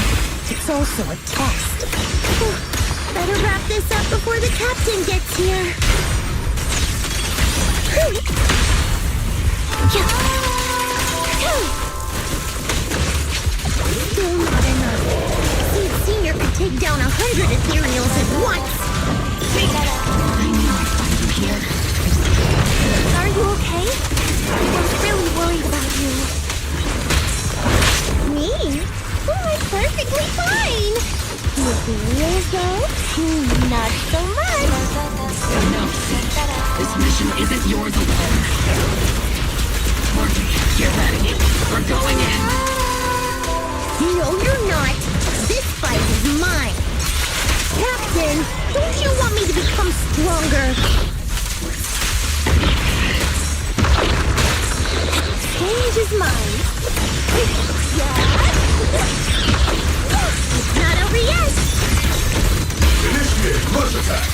Speaker 5: It's also a test. Better wrap this up before the captain gets here. Still not enough. Seed Senior could take down 100 ethereals at once.
Speaker 2: I knew I'd find you here.
Speaker 3: Are you okay? I was really worried about you.
Speaker 5: Me? Oh, I'm perfectly fine. The ethereals, though? Not so much.
Speaker 2: Enough said. This mission isn't yours alone. Morty, get ready. We're going in.
Speaker 5: No, you're not. This fight is mine. Captain, don't you want me to become stronger? Change is mine. It's not over yet.
Speaker 12: Initiate rush attack!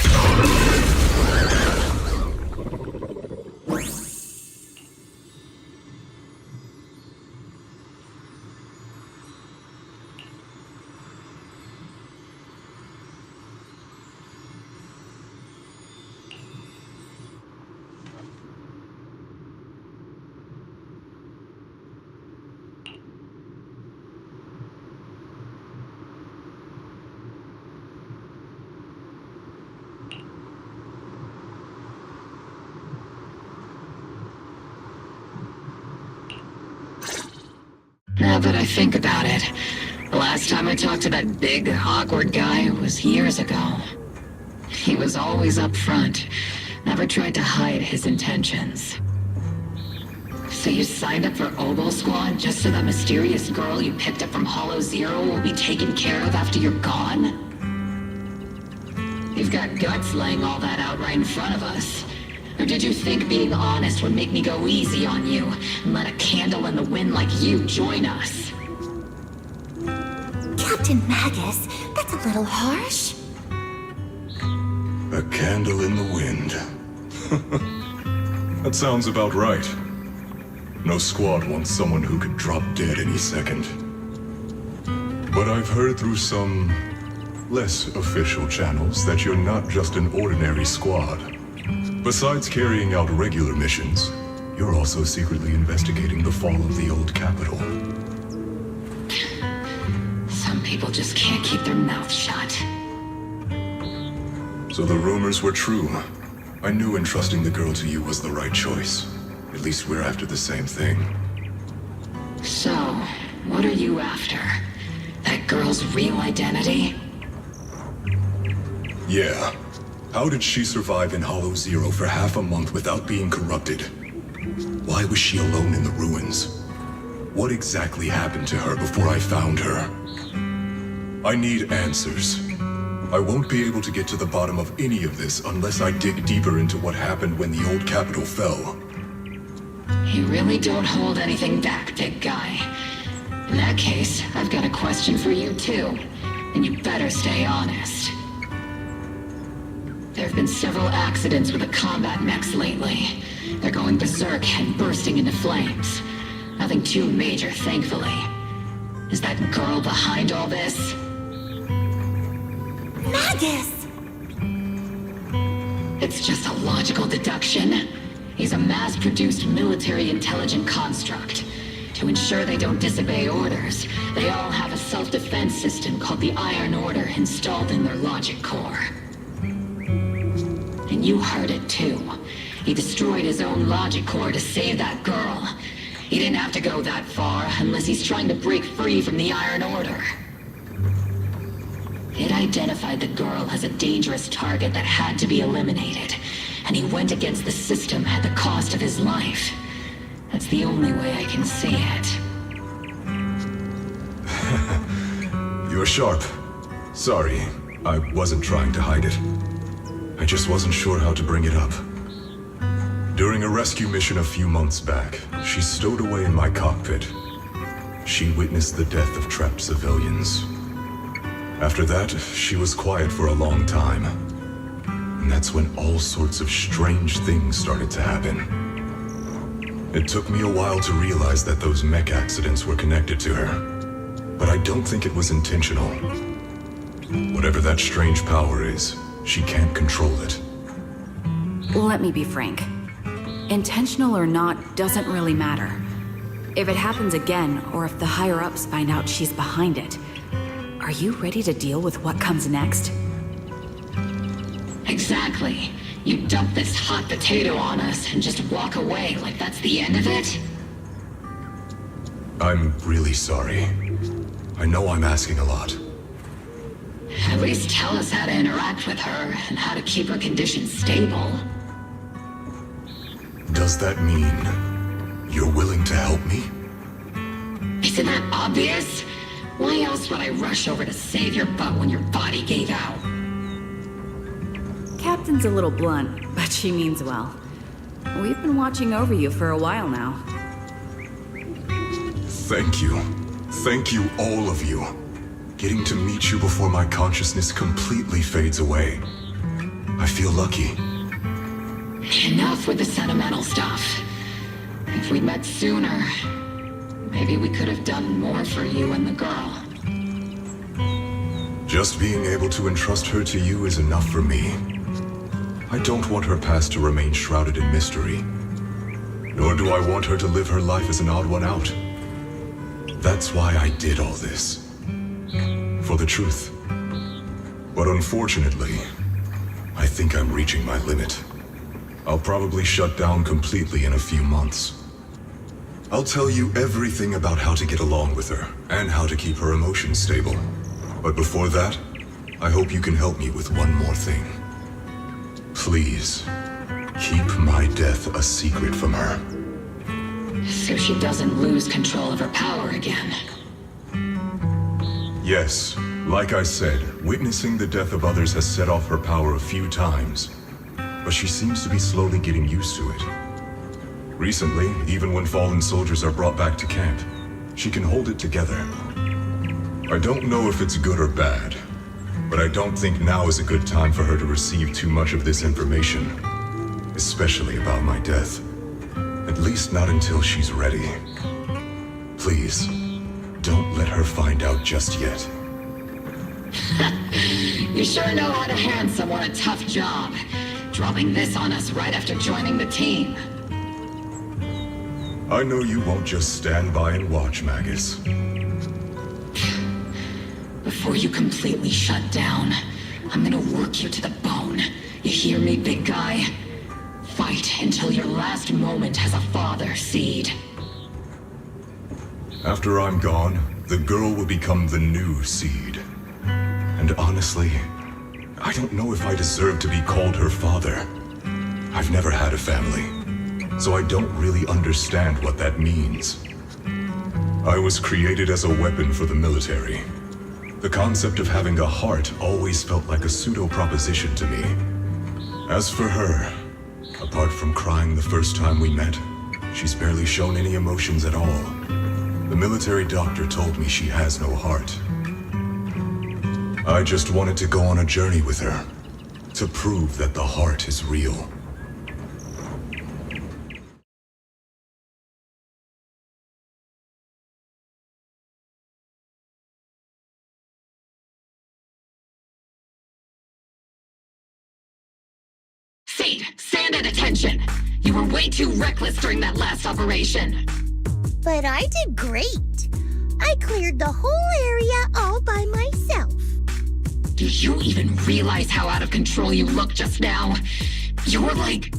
Speaker 2: Now that I think about it, the last time I talked to that big, awkward guy was years ago. He was always up front, never tried to hide his intentions. So you signed up for Oboe Squad just so that mysterious girl you picked up from Hollow Zero will be taken care of after you're gone? You've got guts laying all that out right in front of us. Or did you think being honest would make me go easy on you and let a candle in the wind like you join us?
Speaker 3: Captain Magus, that's a little harsh.
Speaker 12: A candle in the wind. That sounds about right. No squad wants someone who could drop dead any second. But I've heard through some less official channels that you're not just an ordinary squad. Besides carrying out regular missions, you're also secretly investigating the fall of the old capital.
Speaker 2: Some people just can't keep their mouths shut.
Speaker 12: So the rumors were true. I knew entrusting the girl to you was the right choice. At least we're after the same thing.
Speaker 2: So, what are you after? That girl's real identity?
Speaker 12: Yeah. How did she survive in Hollow Zero for half a month without being corrupted? Why was she alone in the ruins? What exactly happened to her before I found her? I need answers. I won't be able to get to the bottom of any of this unless I dig deeper into what happened when the old capital fell.
Speaker 2: You really don't hold anything back, big guy. In that case, I've got a question for you too, and you better stay honest. There have been several accidents with the combat mechs lately. They're going berserk and bursting into flames. Nothing too major, thankfully. Is that girl behind all this?
Speaker 3: Magus!
Speaker 2: It's just a logical deduction. He's a mass-produced military intelligent construct. To ensure they don't disobey orders, they all have a self-defense system called the Iron Order installed in their logic core. And you heard it too. He destroyed his own logic core to save that girl. He didn't have to go that far unless he's trying to break free from the Iron Order. It identified the girl as a dangerous target that had to be eliminated, and he went against the system at the cost of his life. That's the only way I can see it.
Speaker 12: You're sharp. Sorry, I wasn't trying to hide it. I just wasn't sure how to bring it up. During a rescue mission a few months back, she stowed away in my cockpit. She witnessed the death of trapped civilians. After that, she was quiet for a long time. And that's when all sorts of strange things started to happen. It took me a while to realize that those mech accidents were connected to her. But I don't think it was intentional. Whatever that strange power is, she can't control it.
Speaker 4: Let me be frank. Intentional or not doesn't really matter. If it happens again, or if the higher-ups find out she's behind it, are you ready to deal with what comes next?
Speaker 2: Exactly. You dump this hot potato on us and just walk away like that's the end of it?
Speaker 12: I'm really sorry. I know I'm asking a lot.
Speaker 2: At least tell us how to interact with her and how to keep her condition stable.
Speaker 12: Does that mean you're willing to help me?
Speaker 2: Isn't that obvious? Why else would I rush over to save your butt when your body gave out?
Speaker 4: Captain's a little blunt, but she means well. We've been watching over you for a while now.
Speaker 12: Thank you. Thank you, all of you. Getting to meet you before my consciousness completely fades away. I feel lucky.
Speaker 2: Enough with the sentimental stuff. If we'd met sooner, maybe we could have done more for you and the girl.
Speaker 12: Just being able to entrust her to you is enough for me. I don't want her past to remain shrouded in mystery. Nor do I want her to live her life as an odd one out. That's why I did all this. For the truth. But unfortunately, I think I'm reaching my limit. I'll probably shut down completely in a few months. I'll tell you everything about how to get along with her, and how to keep her emotions stable. But before that, I hope you can help me with one more thing. Please, keep my death a secret from her.
Speaker 2: So she doesn't lose control of her power again.
Speaker 12: Yes, like I said, witnessing the death of others has set off her power a few times. But she seems to be slowly getting used to it. Recently, even when fallen soldiers are brought back to camp, she can hold it together. I don't know if it's good or bad, but I don't think now is a good time for her to receive too much of this information, especially about my death. At least not until she's ready. Please, don't let her find out just yet.
Speaker 2: You sure know how to hand someone a tough job. Dropping this on us right after joining the team.
Speaker 12: I know you won't just stand by and watch, Magus.
Speaker 2: Before you completely shut down, I'm gonna work you to the bone. You hear me, big guy? Fight until your last moment has a father, Seed.
Speaker 12: After I'm gone, the girl will become the new Seed. And honestly, I don't know if I deserve to be called her father. I've never had a family, so I don't really understand what that means. I was created as a weapon for the military. The concept of having a heart always felt like a pseudo-proposition to me. As for her, apart from crying the first time we met, she's barely shown any emotions at all. The military doctor told me she has no heart. I just wanted to go on a journey with her, to prove that the heart is real.
Speaker 2: Seed, stand at attention! You were way too reckless during that last operation.
Speaker 5: But I did great. I cleared the whole area all by myself.
Speaker 2: Do you even realize how out of control you looked just now? You were like...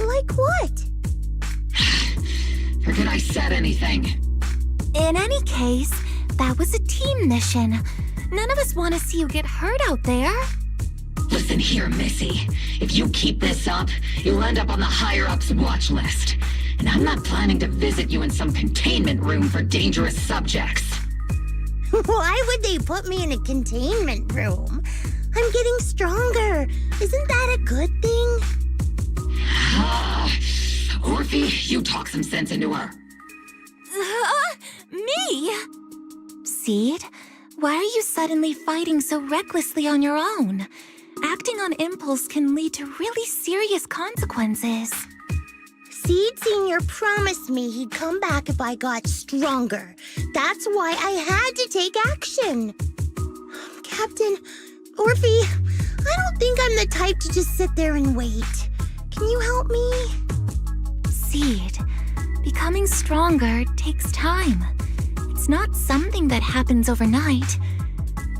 Speaker 5: Like what?
Speaker 2: Forget I said anything.
Speaker 3: In any case, that was a team mission. None of us want to see you get hurt out there.
Speaker 2: Listen here, Missy. If you keep this up, you'll end up on the higher-ups watch list. And I'm not planning to visit you in some containment room for dangerous subjects.
Speaker 5: Why would they put me in a containment room? I'm getting stronger. Isn't that a good thing?
Speaker 2: Orphe, you talk some sense into her.
Speaker 3: Me? Seed, why are you suddenly fighting so recklessly on your own? Acting on impulse can lead to really serious consequences.
Speaker 5: Seed Senior promised me he'd come back if I got stronger. That's why I had to take action. Captain, Orphe, I don't think I'm the type to just sit there and wait. Can you help me?
Speaker 3: Seed, becoming stronger takes time. It's not something that happens overnight.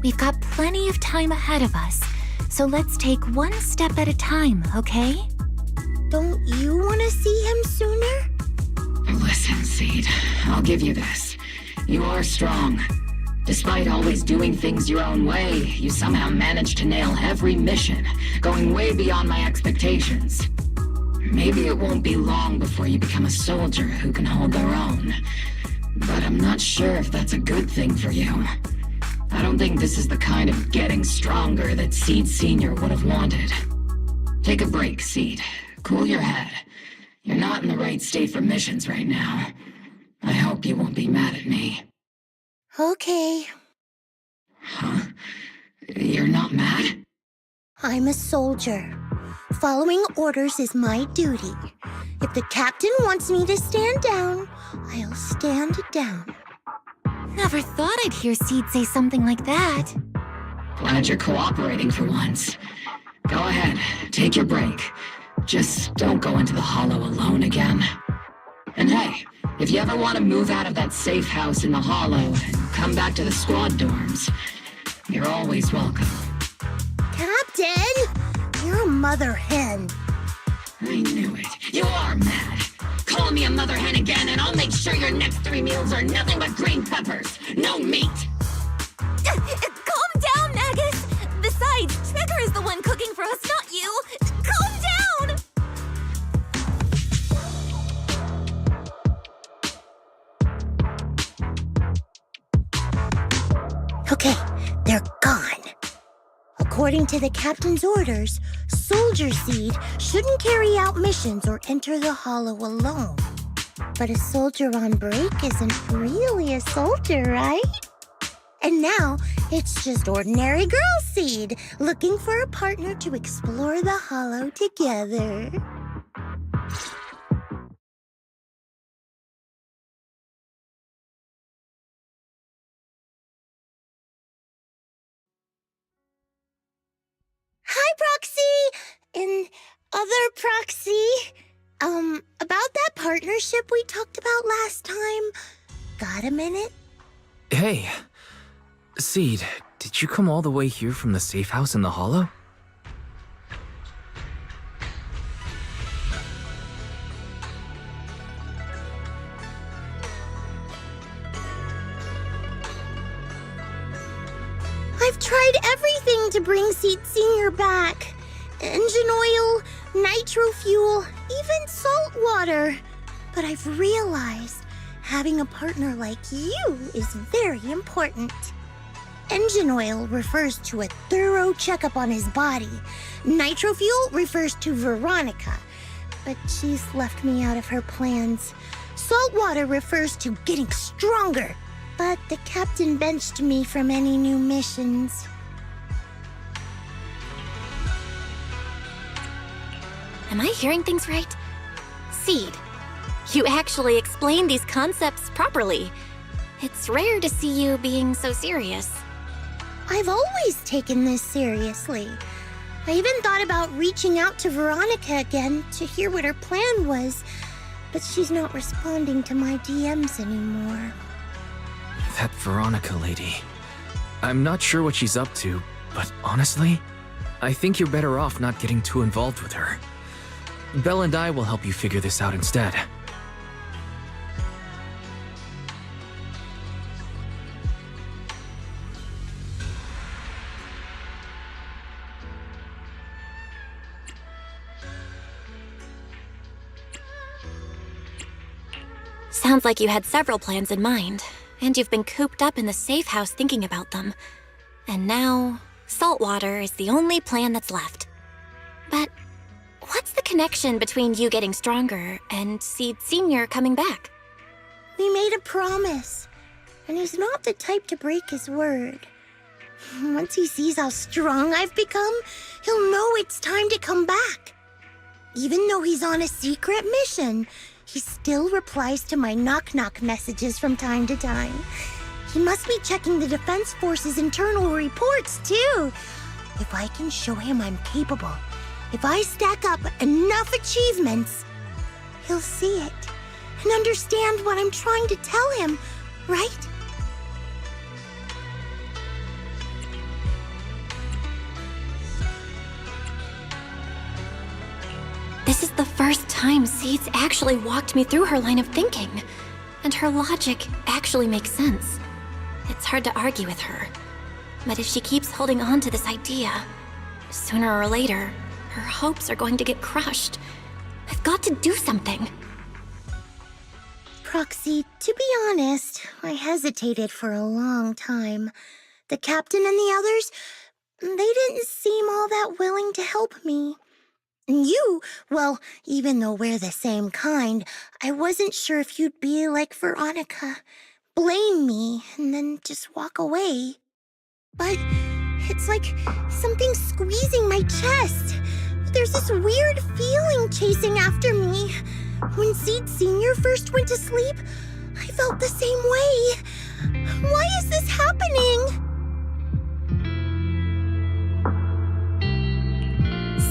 Speaker 3: We've got plenty of time ahead of us, so let's take one step at a time, okay?
Speaker 5: Don't you want to see him sooner?
Speaker 2: Listen, Seed, I'll give you this. You are strong. Despite always doing things your own way, you somehow managed to nail every mission, going way beyond my expectations. Maybe it won't be long before you become a soldier who can hold their own. But I'm not sure if that's a good thing for you. I don't think this is the kind of getting stronger that Seed Senior would have wanted. Take a break, Seed. Cool your head. You're not in the right state for missions right now. I hope you won't be mad at me.
Speaker 5: Okay.
Speaker 2: Huh? You're not mad?
Speaker 5: I'm a soldier. Following orders is my duty. If the captain wants me to stand down, I'll stand down.
Speaker 3: Never thought I'd hear Seed say something like that.
Speaker 2: Glad you're cooperating for once. Go ahead, take your break. Just don't go into the hollow alone again. And hey, if you ever want to move out of that safe house in the hollow and come back to the squad dorms, you're always welcome.
Speaker 5: Captain! You're a mother hen.
Speaker 2: I knew it. You are mad. Call me a mother hen again and I'll make sure your next 3 meals are nothing but green peppers. No meat.
Speaker 3: Calm down, Magus! Besides, Trigger is the one cooking for us, not you! Calm down!
Speaker 5: Okay, they're gone. According to the captain's orders, Soldier Seed shouldn't carry out missions or enter the hollow alone. But a soldier on break isn't really a soldier, right? And now, it's just ordinary girl Seed looking for a partner to explore the hollow together. Hi, Proxy! And other Proxy. About that partnership we talked about last time. Got a minute?
Speaker 13: Hey, Seed, did you come all the way here from the safe house in the hollow?
Speaker 5: I've tried everything to bring Seed Senior back. Engine oil, nitro fuel, even salt water. But I've realized having a partner like you is very important. Engine oil refers to a thorough checkup on his body. Nitro fuel refers to Veronica, but she's left me out of her plans. Salt water refers to getting stronger, but the captain benched me from any new missions.
Speaker 1: Am I hearing things right? Seed, you actually explained these concepts properly. It's rare to see you being so serious.
Speaker 5: I've always taken this seriously. I even thought about reaching out to Veronica again to hear what her plan was, but she's not responding to my DMs anymore.
Speaker 13: That Veronica lady. I'm not sure what she's up to, but honestly, I think you're better off not getting too involved with her. Belle and I will help you figure this out instead.
Speaker 1: Sounds like you had several plans in mind, and you've been cooped up in the safe house thinking about them. And now, saltwater is the only plan that's left. But what's the connection between you getting stronger and Seed Senior coming back?
Speaker 5: We made a promise, and he's not the type to break his word. Once he sees how strong I've become, he'll know it's time to come back. Even though he's on a secret mission, he still replies to my knock-knock messages from time to time. He must be checking the Defense Force's internal reports, too. If I can show him I'm capable, if I stack up enough achievements, he'll see it and understand what I'm trying to tell him, right?
Speaker 1: This is the first time Seed's actually walked me through her line of thinking, and her logic actually makes sense. It's hard to argue with her, but if she keeps holding on to this idea, sooner or later, her hopes are going to get crushed. I've got to do something.
Speaker 5: Proxy, to be honest, I hesitated for a long time. The captain and the others, they didn't seem all that willing to help me. And you, well, even though we're the same kind, I wasn't sure if you'd be like Veronica. Blame me and then just walk away. But it's like something squeezing my chest. There's this weird feeling chasing after me. When Seed Senior first went to sleep, I felt the same way. Why is this happening?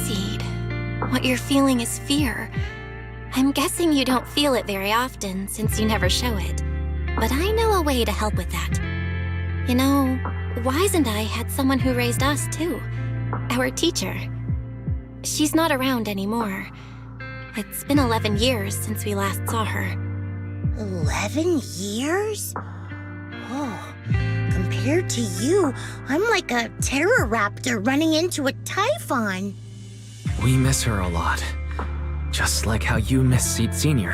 Speaker 1: Seed, what you're feeling is fear. I'm guessing you don't feel it very often since you never show it. But I know a way to help with that. You know, Wise and I had someone who raised us too. Our teacher. She's not around anymore. It's been 11 years since we last saw her.
Speaker 5: 11 years? Oh, compared to you, I'm like a terror raptor running into a typhon.
Speaker 13: We miss her a lot. Just like how you miss Seed Senior.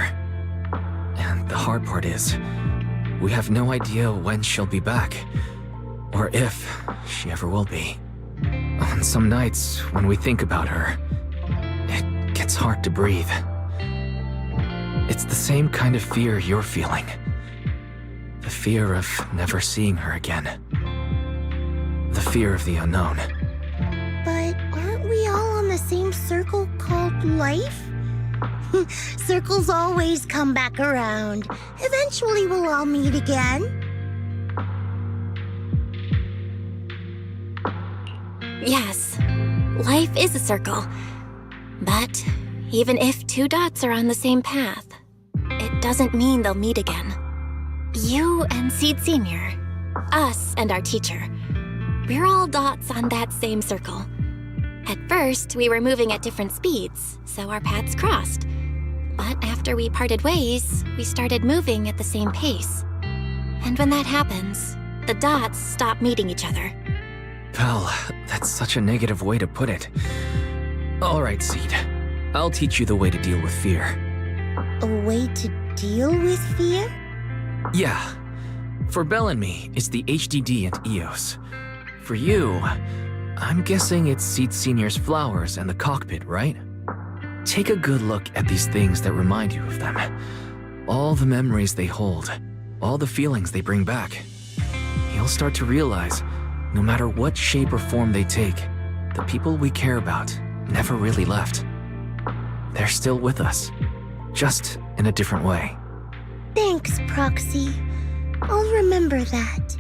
Speaker 13: And the hard part is, we have no idea when she'll be back. Or if she ever will be. On some nights, when we think about her, it gets hard to breathe. It's the same kind of fear you're feeling. The fear of never seeing her again. The fear of the unknown.
Speaker 5: But aren't we all on the same circle called life? Circles always come back around. Eventually we'll all meet again.
Speaker 1: Yes, life is a circle. But even if two dots are on the same path, it doesn't mean they'll meet again. You and Seed Senior, us and our teacher, we're all dots on that same circle. At first, we were moving at different speeds, so our paths crossed. But after we parted ways, we started moving at the same pace. And when that happens, the dots stop meeting each other.
Speaker 13: Well, that's such a negative way to put it. Alright, Seed. I'll teach you the way to deal with fear.
Speaker 5: A way to deal with fear?
Speaker 13: Yeah. For Belle and me, it's the HDD and EOS. For you, I'm guessing it's Seed Senior's flowers and the cockpit, right? Take a good look at these things that remind you of them. All the memories they hold, all the feelings they bring back. You'll start to realize, no matter what shape or form they take, the people we care about never really left. They're still with us, just in a different way.
Speaker 5: Thanks, Proxy. I'll remember that.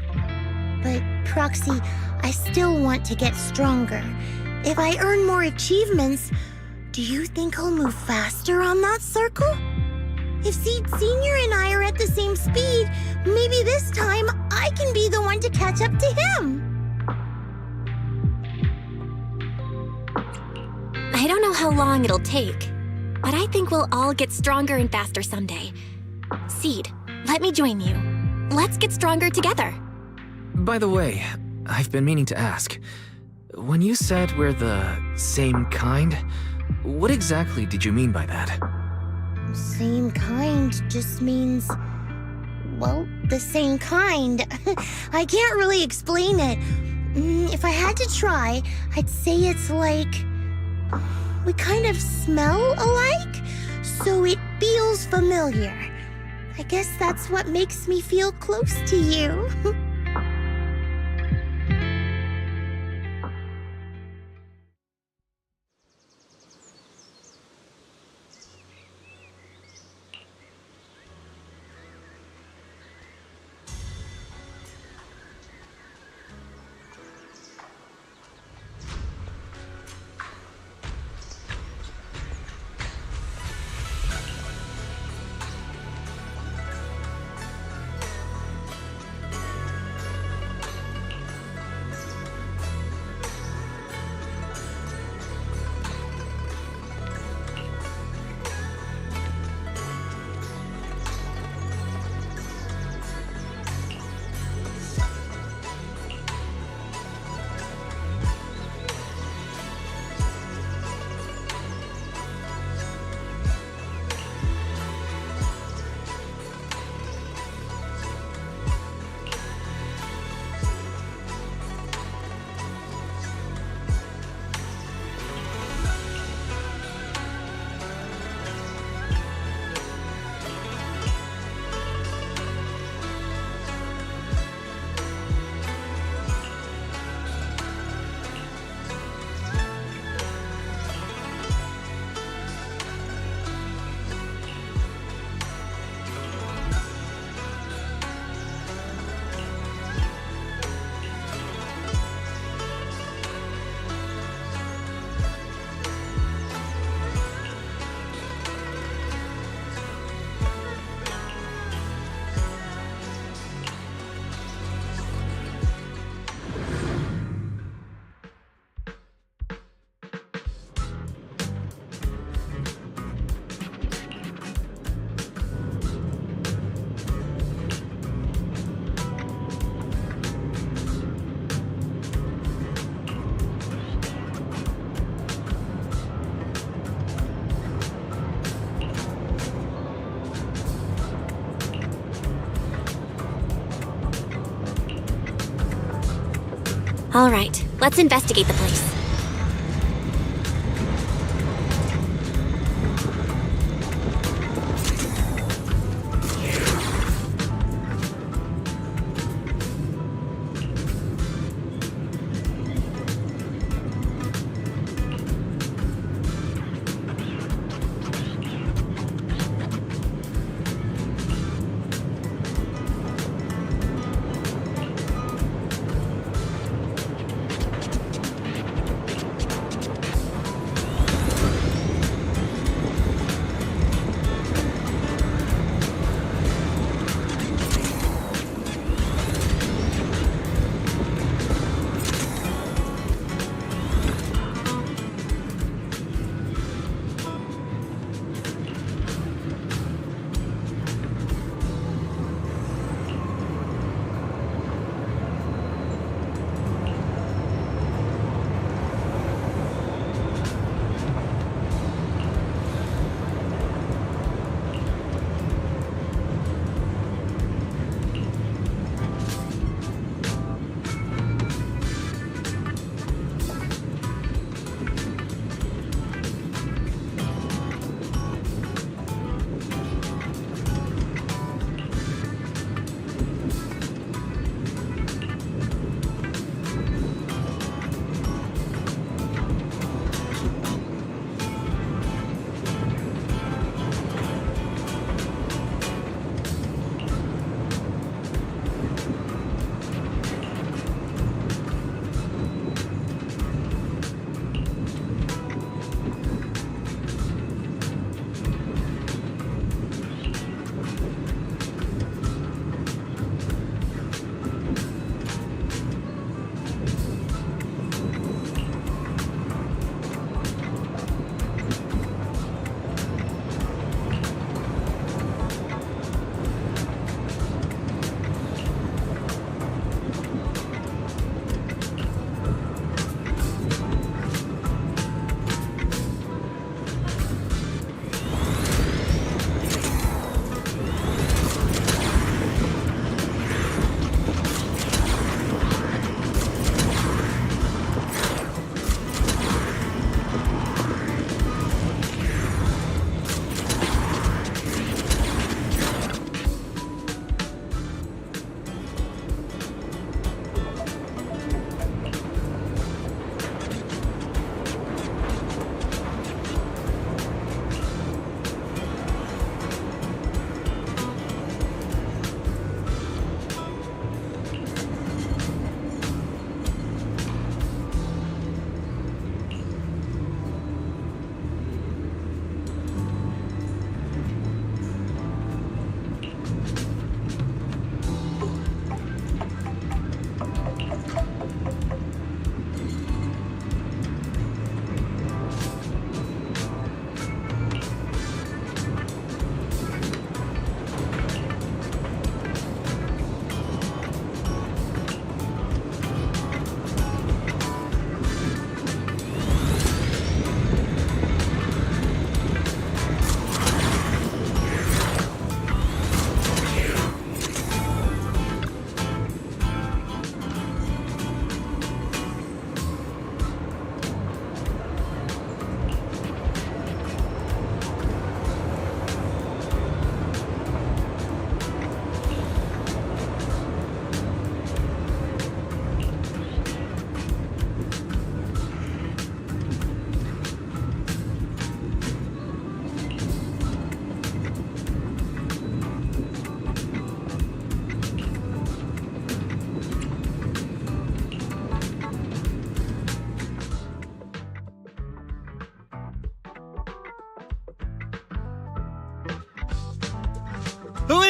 Speaker 5: But, Proxy, I still want to get stronger. If I earn more achievements, do you think I'll move faster on that circle? If Seed Senior and I are at the same speed, maybe this time I can be the one to catch up to him.
Speaker 1: I don't know how long it'll take, but I think we'll all get stronger and faster someday. Seed, let me join you. Let's get stronger together.
Speaker 13: By the way, I've been meaning to ask. When you said we're the same kind, what exactly did you mean by that?
Speaker 5: Same kind just means well, the same kind. I can't really explain it. If I had to try, I'd say it's like we kind of smell alike, so it feels familiar. I guess that's what makes me feel close to you.
Speaker 1: All right, let's investigate the place.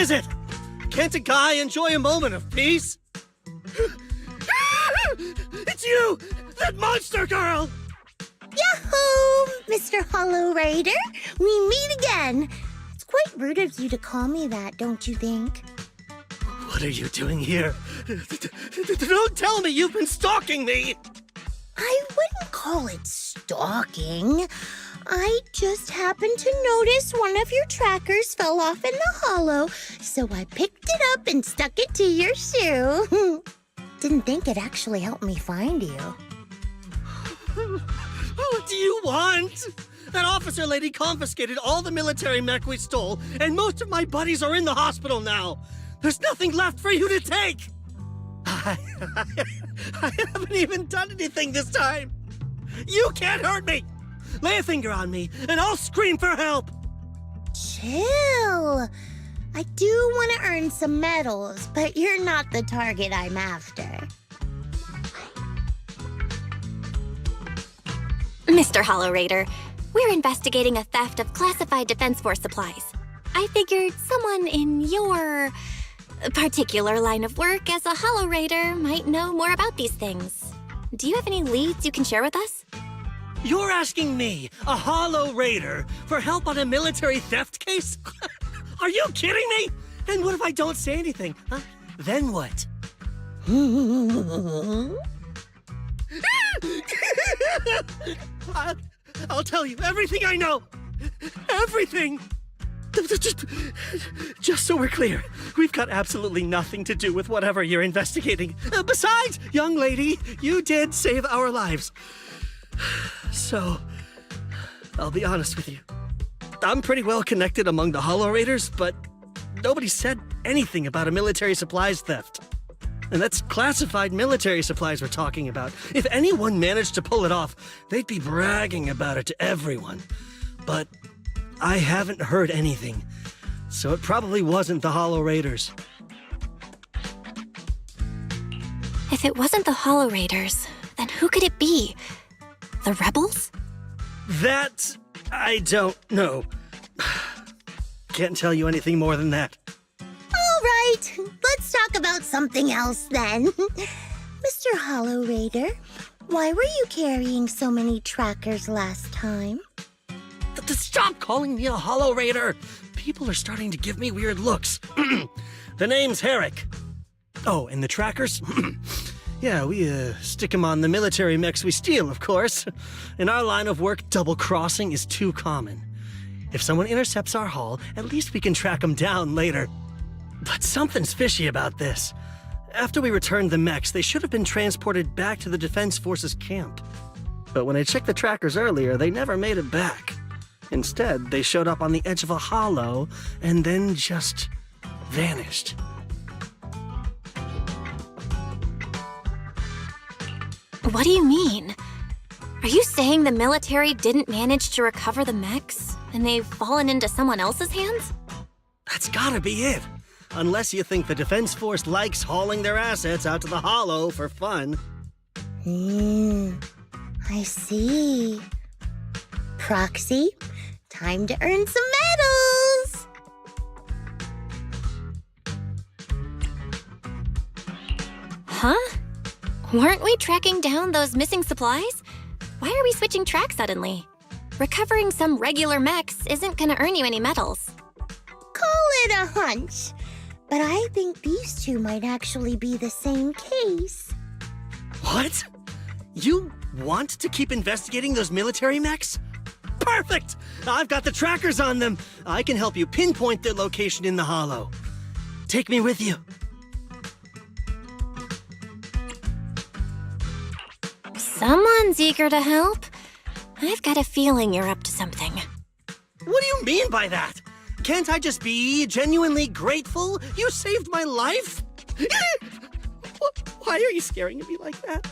Speaker 8: is it? Can't a guy enjoy a moment of peace? It's you! That monster girl!
Speaker 5: Yahoo! Mr. Hollow Raider, we meet again. It's quite rude of you to call me that, don't you think?
Speaker 8: What are you doing here? Don't tell me you've been stalking me!
Speaker 5: I wouldn't call it stalking. I just happened to notice one of your trackers fell off in the hollow, so I picked it up and stuck it to your shoe. Didn't think it actually helped me find you.
Speaker 8: What do you want? That officer lady confiscated all the military mech we stole, and most of my buddies are in the hospital now. There's nothing left for you to take. I haven't even done anything this time. You can't hurt me. Lay a finger on me, and I'll scream for help.
Speaker 5: Chill. I do want to earn some medals, but you're not the target I'm after.
Speaker 1: Mr. Hollow Raider, we're investigating a theft of classified Defense Force supplies. I figured someone in your particular line of work as a Hollow Raider might know more about these things. Do you have any leads you can share with us?
Speaker 8: You're asking me, a Hollow Raider, for help on a military theft case? Are you kidding me? And what if I don't say anything? Huh? Then what? I'll tell you everything I know. Everything. Just so we're clear, we've got absolutely nothing to do with whatever you're investigating. Besides, young lady, you did save our lives. So, I'll be honest with you. I'm pretty well connected among the Hollow Raiders, but nobody said anything about a military supplies theft. And that's classified military supplies we're talking about. If anyone managed to pull it off, they'd be bragging about it to everyone. But I haven't heard anything, so it probably wasn't the Hollow Raiders.
Speaker 1: If it wasn't the Hollow Raiders, then who could it be? The rebels?
Speaker 8: That I don't know. Can't tell you anything more than that.
Speaker 5: All right, let's talk about something else then. Mr. Hollow Raider, why were you carrying so many trackers last time?
Speaker 8: Stop calling me a Hollow Raider! People are starting to give me weird looks. The name's Herrick. Oh, and the trackers? Yeah, we stick them on the military mechs we steal, of course. In our line of work, double-crossing is too common. If someone intercepts our haul, at least we can track them down later. But something's fishy about this. After we returned the mechs, they should have been transported back to the Defense Forces camp. But when I checked the trackers earlier, they never made it back. Instead, they showed up on the edge of a hollow and then just vanished.
Speaker 1: What do you mean? Are you saying the military didn't manage to recover the mechs and they've fallen into someone else's hands?
Speaker 8: That's gotta be it. Unless you think the Defense Force likes hauling their assets out to the hollow for fun.
Speaker 5: I see. Proxy, time to earn some medals!
Speaker 1: Huh? Weren't we tracking down those missing supplies? Why are we switching tracks suddenly? Recovering some regular mechs isn't gonna earn you any medals.
Speaker 5: Call it a hunch, but I think these two might actually be the same case.
Speaker 8: What? You want to keep investigating those military mechs? Perfect! I've got the trackers on them. I can help you pinpoint their location in the hollow. Take me with you.
Speaker 1: Someone's eager to help. I've got a feeling you're up to something.
Speaker 8: What do you mean by that? Can't I just be genuinely grateful? You saved my life? Why are you staring at me like that?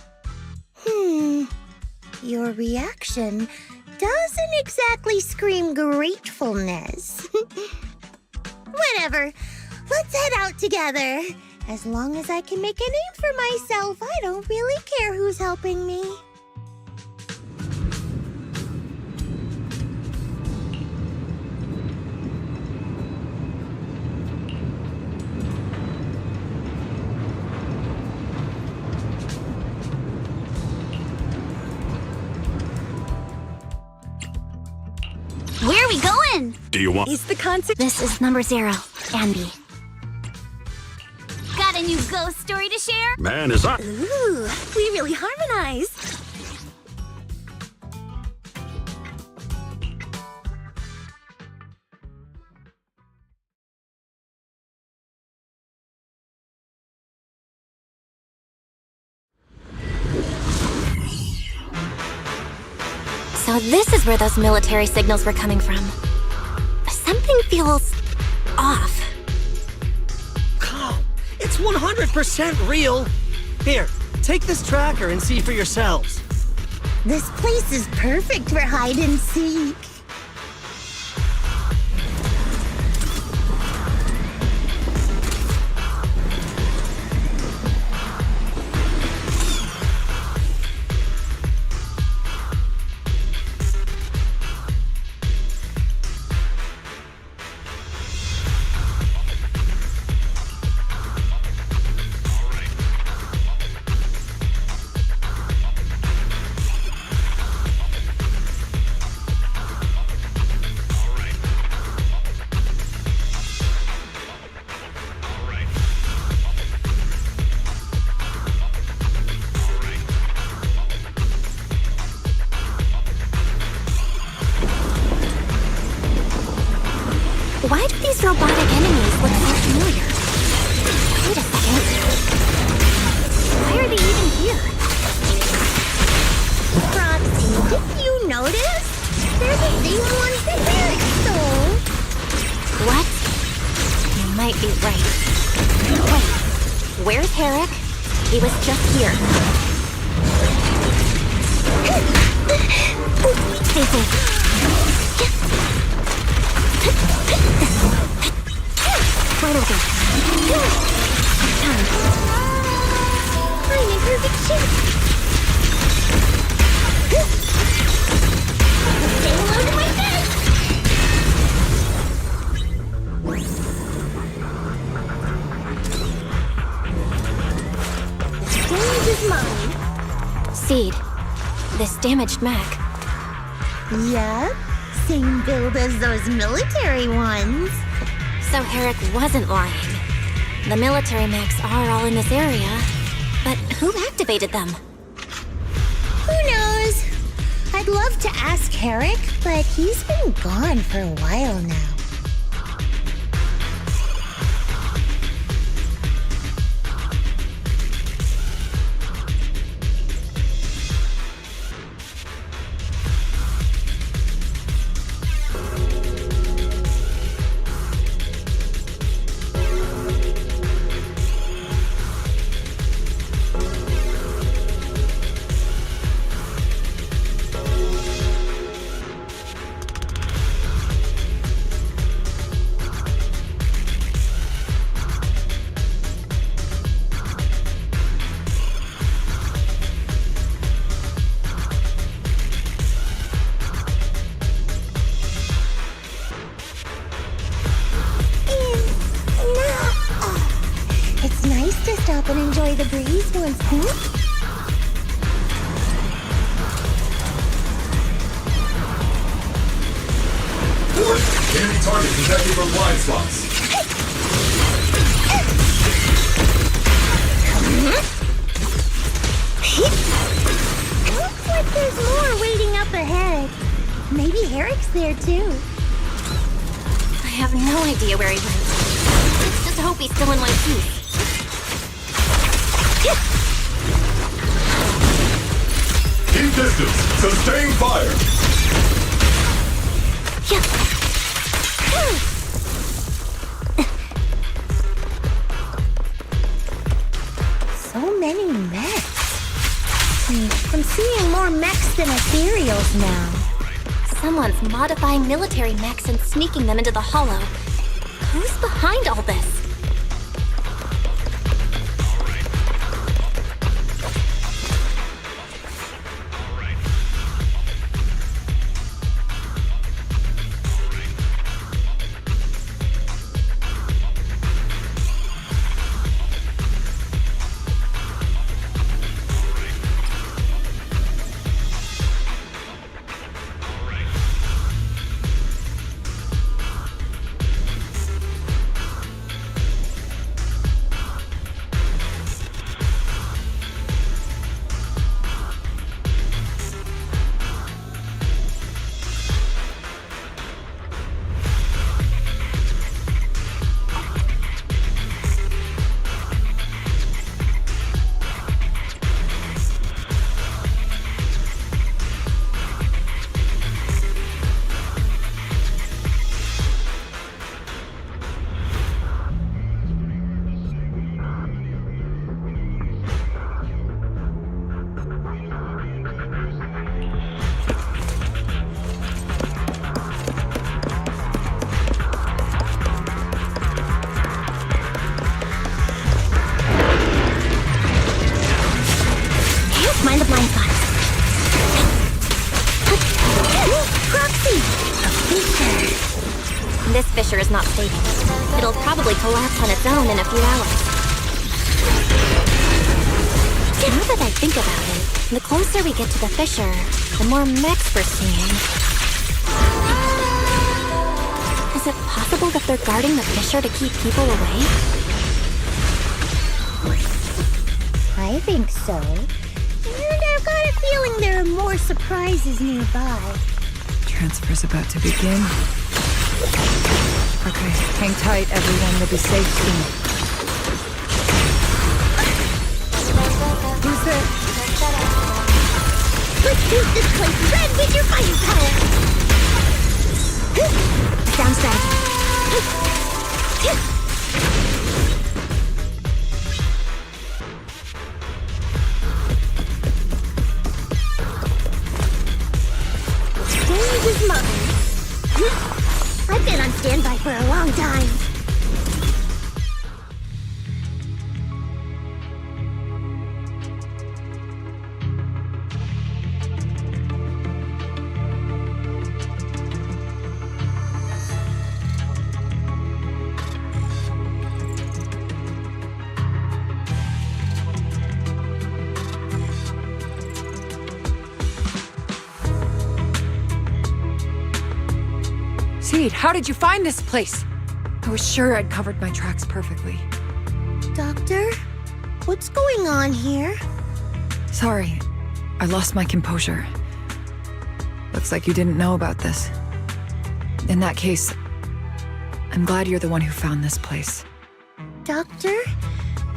Speaker 5: Your reaction doesn't exactly scream gratefulness. Whatever. Let's head out together. As long as I can make a name for myself, I don't really care who's helping me.
Speaker 12: Do you want...
Speaker 3: Is the concert? This is number 0, Andy. Got a new ghost story to share?
Speaker 12: Man, is that...
Speaker 3: Ooh, we really harmonize. So this is where those military signals were coming from. Something feels off.
Speaker 8: Oh, it's 100% real. Here, take this tracker and see for yourselves.
Speaker 5: This place is perfect for hide and seek.
Speaker 3: Why do these robotic enemies look so familiar? Wait a second. Why are they even here?
Speaker 5: Proxy, did you notice? They're the same ones that Eric stole.
Speaker 3: What? You might be right. Wait, where's Herrick? He was just here. Right over there.
Speaker 5: I'm in perfect shape. Stay low to my bed. The stage is mine.
Speaker 3: Seed, this damaged mech.
Speaker 5: Yep, same build as those military ones.
Speaker 3: So Herrick wasn't lying. The military mechs are all in this area, but who activated them?
Speaker 5: Who knows? I'd love to ask Herrick, but he's been gone for a while now. It's nice to stop and enjoy the breeze once,
Speaker 12: Enemy target detected from blind spots.
Speaker 5: Looks like there's more waiting up ahead. Maybe Herrick's there too.
Speaker 3: I have no idea where he went. Let's just hope he's still in one piece.
Speaker 12: Keep distance. Sustain fire.
Speaker 5: So many mechs. I'm seeing more mechs than ethereals now.
Speaker 3: Someone's modifying military mechs and sneaking them into the Hollow. Who's behind all this?
Speaker 1: mistaken. It'll probably collapse on its own in a few hours. Now that I think about it, the closer we get to the fissure, the more mechs we're seeing. Is it possible that they're guarding the fissure to keep people away?
Speaker 5: I think so. And I've got a feeling there are more surprises nearby.
Speaker 6: Transfer's about to begin. Okay, hang tight, everyone. You'll be safe soon. Who's there?
Speaker 5: Let's paint this place red with your firepower!
Speaker 3: Sounds good.
Speaker 5: Change is mine. I've been on standby for a long time.
Speaker 6: Seed, how did you find this place? I was sure I'd covered my tracks perfectly.
Speaker 5: Doctor, what's going on here?
Speaker 6: Sorry, I lost my composure. Looks like you didn't know about this. In that case, I'm glad you're the one who found this place.
Speaker 5: Doctor,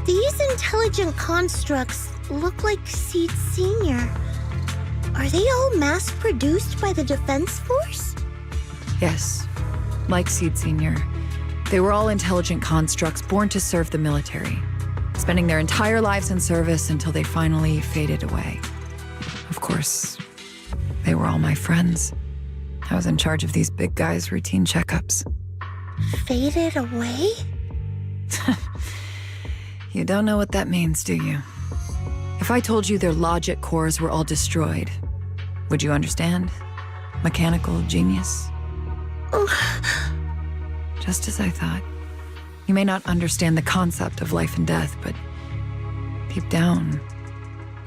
Speaker 5: these intelligent constructs look like Seed Senior. Are they all mass-produced by the Defense Force?
Speaker 6: Yes, like Seed Senior. They were all intelligent constructs born to serve the military, spending their entire lives in service until they finally faded away. Of course, they were all my friends. I was in charge of these big guys' routine checkups.
Speaker 5: Faded away?
Speaker 6: You don't know what that means, do you? If I told you their logic cores were all destroyed, would you understand? Mechanical genius? Just as I thought. You may not understand the concept of life and death, but deep down,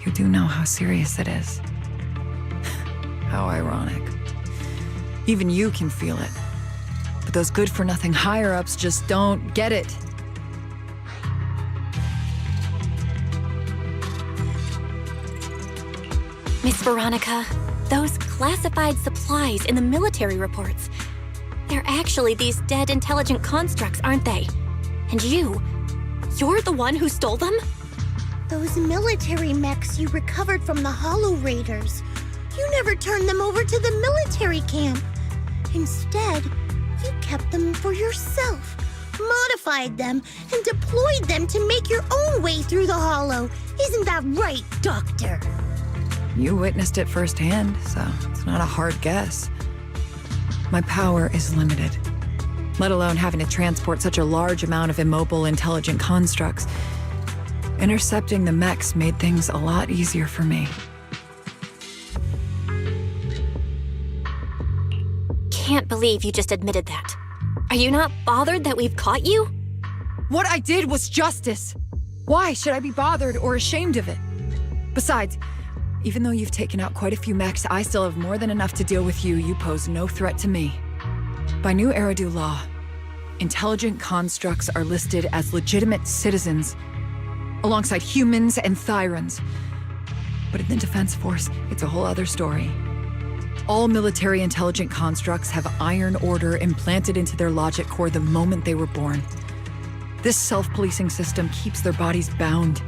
Speaker 6: you do know how serious it is. How ironic. Even you can feel it. But those good-for-nothing higher-ups just don't get it.
Speaker 1: Miss Veronica, those classified supplies in the military reports, they're actually these dead intelligent constructs, aren't they? And you're the one who stole them?
Speaker 5: Those military mechs you recovered from the Hollow Raiders. You never turned them over to the military camp. Instead, you kept them for yourself, modified them, and deployed them to make your own way through the Hollow. Isn't that right, Doctor?
Speaker 6: You witnessed it firsthand, so it's not a hard guess. My power is limited, let alone having to transport such a large amount of immobile, intelligent constructs. Intercepting the mechs made things a lot easier for me.
Speaker 1: Can't believe you just admitted that. Are you not bothered that we've caught you?
Speaker 6: What I did was justice. Why should I be bothered or ashamed of it? Besides, even though you've taken out quite a few mechs, I still have more than enough to deal with you. You pose no threat to me. By new Eridu law, intelligent constructs are listed as legitimate citizens, alongside humans and Thyrans. But in the Defense Force, it's a whole other story. All military intelligent constructs have Iron Order implanted into their logic core the moment they were born. This self-policing system keeps their bodies bound,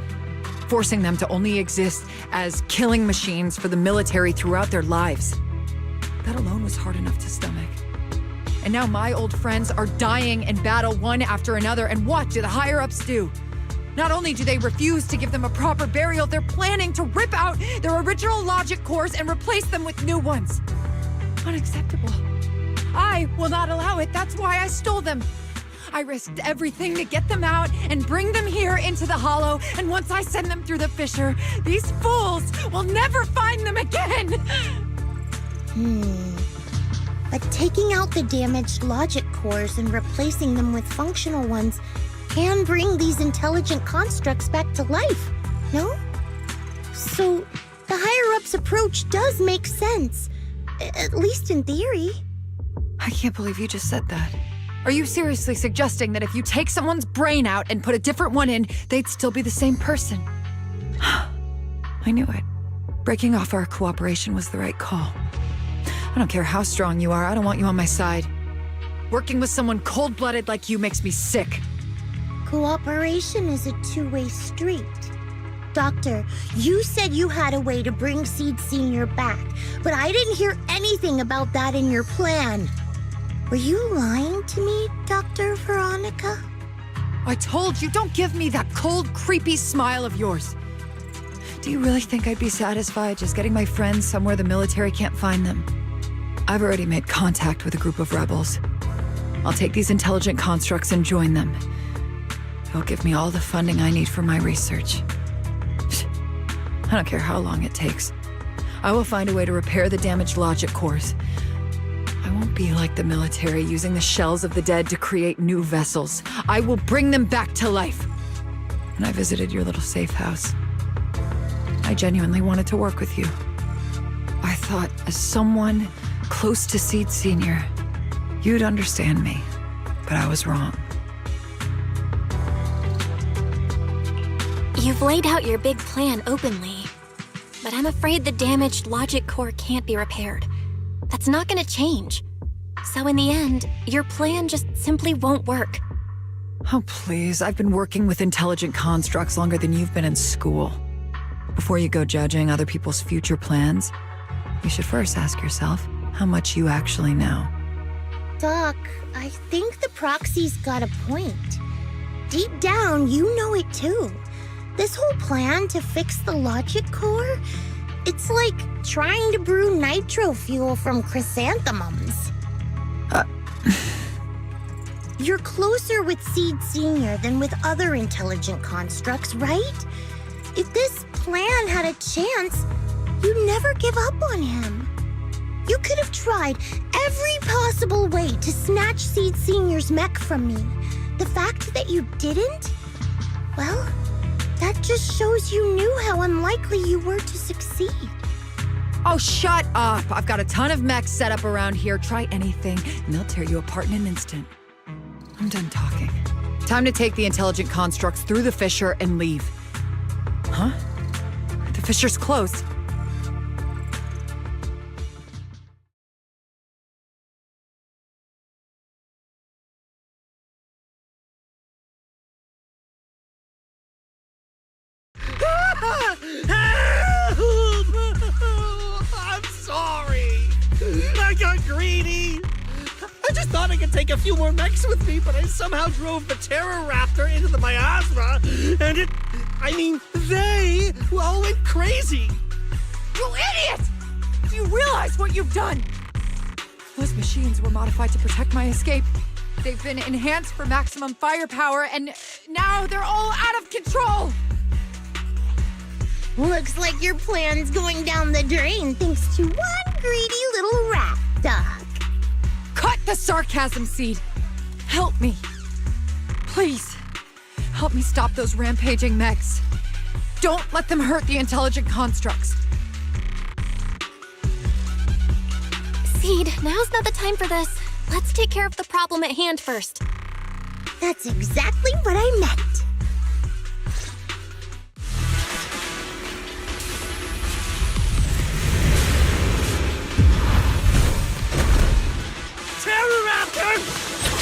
Speaker 6: forcing them to only exist as killing machines for the military throughout their lives. That alone was hard enough to stomach. And now my old friends are dying in battle one after another, and what do the higher-ups do? Not only do they refuse to give them a proper burial, they're planning to rip out their original logic cores and replace them with new ones. Unacceptable. I will not allow it. That's why I stole them. I risked everything to get them out and bring them here into the Hollow, and once I send them through the fissure, these fools will never find them again!
Speaker 5: But taking out the damaged logic cores and replacing them with functional ones can bring these intelligent constructs back to life, no? So, the higher-ups approach does make sense, at least in theory.
Speaker 6: I can't believe you just said that. Are you seriously suggesting that if you take someone's brain out and put a different one in, they'd still be the same person? I knew it. Breaking off our cooperation was the right call. I don't care how strong you are, I don't want you on my side. Working with someone cold-blooded like you makes me sick.
Speaker 5: Cooperation is a two-way street. Doctor, you said you had a way to bring Seed Senior back, but I didn't hear anything about that in your plan. Were you lying to me, Dr. Veronica?
Speaker 6: I told you, don't give me that cold, creepy smile of yours. Do you really think I'd be satisfied just getting my friends somewhere the military can't find them? I've already made contact with a group of rebels. I'll take these intelligent constructs and join them. They'll give me all the funding I need for my research. I don't care how long it takes. I will find a way to repair the damaged logic cores. I won't be like the military, using the shells of the dead to create new vessels. I will bring them back to life. And I visited your little safe house. I genuinely wanted to work with you. I thought, as someone close to Seed Senior, you'd understand me. But I was wrong.
Speaker 1: You've laid out your big plan openly, but I'm afraid the damaged logic core can't be repaired. That's not gonna change. So in the end, your plan just simply won't work.
Speaker 6: Oh, please. I've been working with intelligent constructs longer than you've been in school. Before you go judging other people's future plans, you should first ask yourself how much you actually know.
Speaker 5: Doc, I think the proxy's got a point. Deep down, you know it too. This whole plan to fix the logic core, it's like trying to brew nitro fuel from chrysanthemums. You're closer with Seed Senior than with other intelligent constructs, right? If this plan had a chance, you'd never give up on him. You could have tried every possible way to snatch Seed Senior's mech from me. The fact that you didn't, well, that just shows you knew how unlikely you were to succeed.
Speaker 6: Oh, shut up! I've got a ton of mechs set up around here. Try anything, and they'll tear you apart in an instant. I'm done talking. Time to take the intelligent constructs through the fissure and leave. Huh? The fissure's closed.
Speaker 8: I'm sorry. I got greedy. I just thought I could take a few more mechs with me, but I somehow drove the Terror Raptor into the miasma, and they all went crazy.
Speaker 6: You idiot! Do you realize what you've done? Those machines were modified to protect my escape. They've been enhanced for maximum firepower, and now they're all out of control!
Speaker 5: Looks like your plan's going down the drain thanks to one greedy little rat, Doc.
Speaker 6: Cut the sarcasm, Seed. Help me. Please. Help me stop those rampaging mechs. Don't let them hurt the intelligent constructs.
Speaker 1: Seed, now's not the time for this. Let's take care of the problem at hand first.
Speaker 5: That's exactly what I meant.
Speaker 8: Terror Raptor!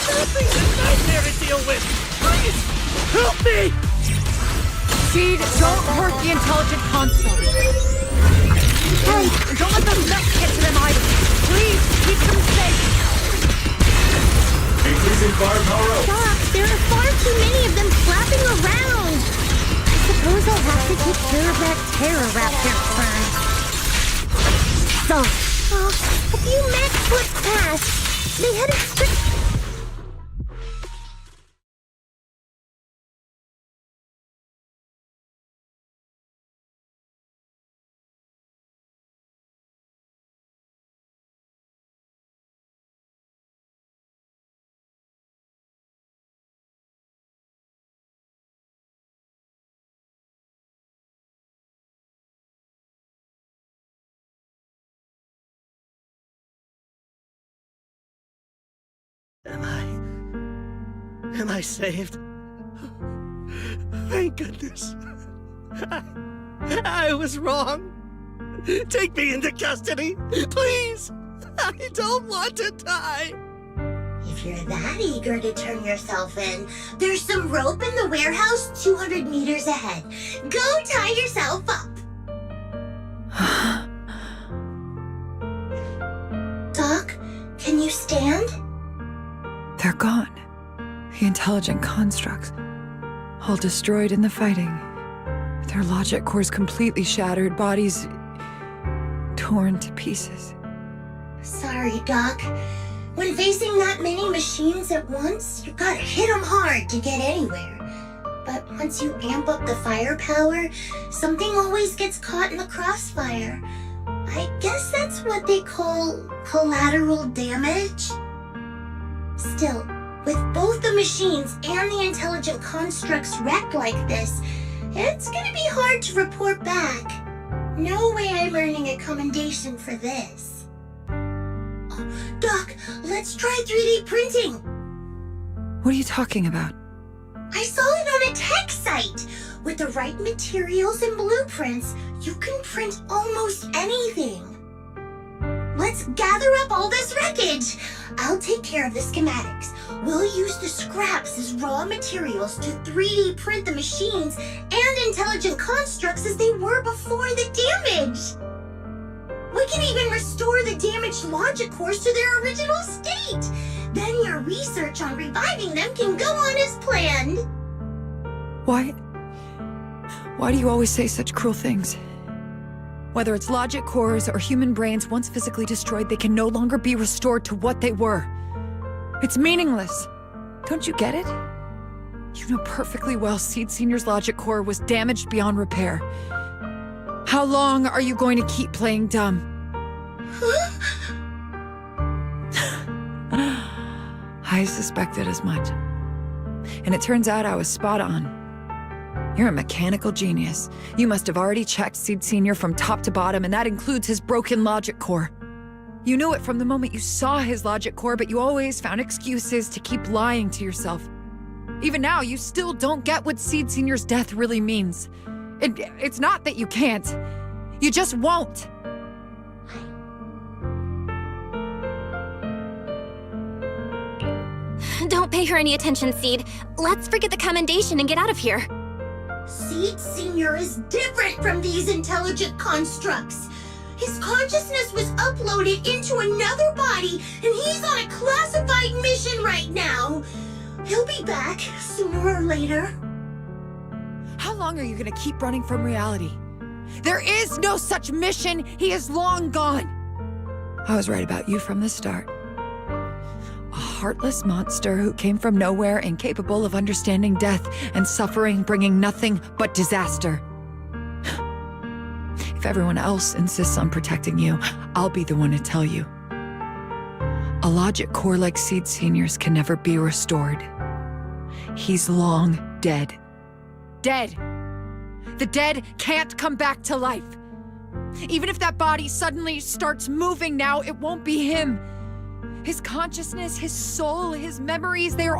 Speaker 8: That thing's a nightmare to deal with! Please, help me!
Speaker 6: Seed, don't hurt the intelligent construct. Hey, don't let those mechs get to them either. Please, keep them safe.
Speaker 12: Increasing firepower up.
Speaker 5: Doc, there are far too many of them flapping around. I suppose I'll have to take care of that Terror Raptor first. So, a few mechs slipped past. They headed straight
Speaker 8: Am I saved? Thank goodness. I was wrong. Take me into custody, please. I don't want to die.
Speaker 5: If you're that eager to turn yourself in, there's some rope in the warehouse 200 meters ahead. Go tie yourself up. Doc, can you stand?
Speaker 6: They're gone. The intelligent constructs. All destroyed in the fighting. Their logic cores completely shattered, bodies torn to pieces.
Speaker 5: Sorry, Doc. When facing that many machines at once, you gotta hit them hard to get anywhere. But once you amp up the firepower, something always gets caught in the crossfire. I guess that's what they call collateral damage. Still, with both the machines and the intelligent constructs wrecked like this, it's gonna be hard to report back. No way I'm earning a commendation for this. Doc, let's try 3D printing.
Speaker 6: What are you talking about?
Speaker 5: I saw it on a tech site. With the right materials and blueprints, you can print almost anything. Let's gather up all this wreckage. I'll take care of the schematics. We'll use the scraps as raw materials to 3D print the machines and intelligent constructs as they were before the damage. We can even restore the damaged logic cores to their original state. Then your research on reviving them can go on as planned.
Speaker 6: Why do you always say such cruel things? Whether it's logic cores or human brains, once physically destroyed, they can no longer be restored to what they were. It's meaningless. Don't you get it? You know perfectly well Seed Senior's logic core was damaged beyond repair. How long are you going to keep playing dumb? I suspected as much. And it turns out I was spot on. You're a mechanical genius. You must have already checked Seed Senior from top to bottom, and that includes his broken logic core. You knew it from the moment you saw his logic core, but you always found excuses to keep lying to yourself. Even now, you still don't get what Seed Senior's death really means. It's not that you can't. You just won't.
Speaker 1: Don't pay her any attention, Seed. Let's forget the commendation and get out of here.
Speaker 5: Seed Senior is different from these intelligent constructs. His consciousness was uploaded into another body, and he's on a classified mission right now. He'll be back sooner or later.
Speaker 6: How long are you gonna keep running from reality? There is no such mission. He is long gone. I was right about you from the start. A heartless monster who came from nowhere, incapable of understanding death and suffering, bringing nothing but disaster. If everyone else insists on protecting you, I'll be the one to tell you. A logic core like Seed Senior's can never be restored. He's long dead. Dead. The dead can't come back to life. Even if that body suddenly starts moving now, it won't be him. His consciousness, his soul, his memories, they are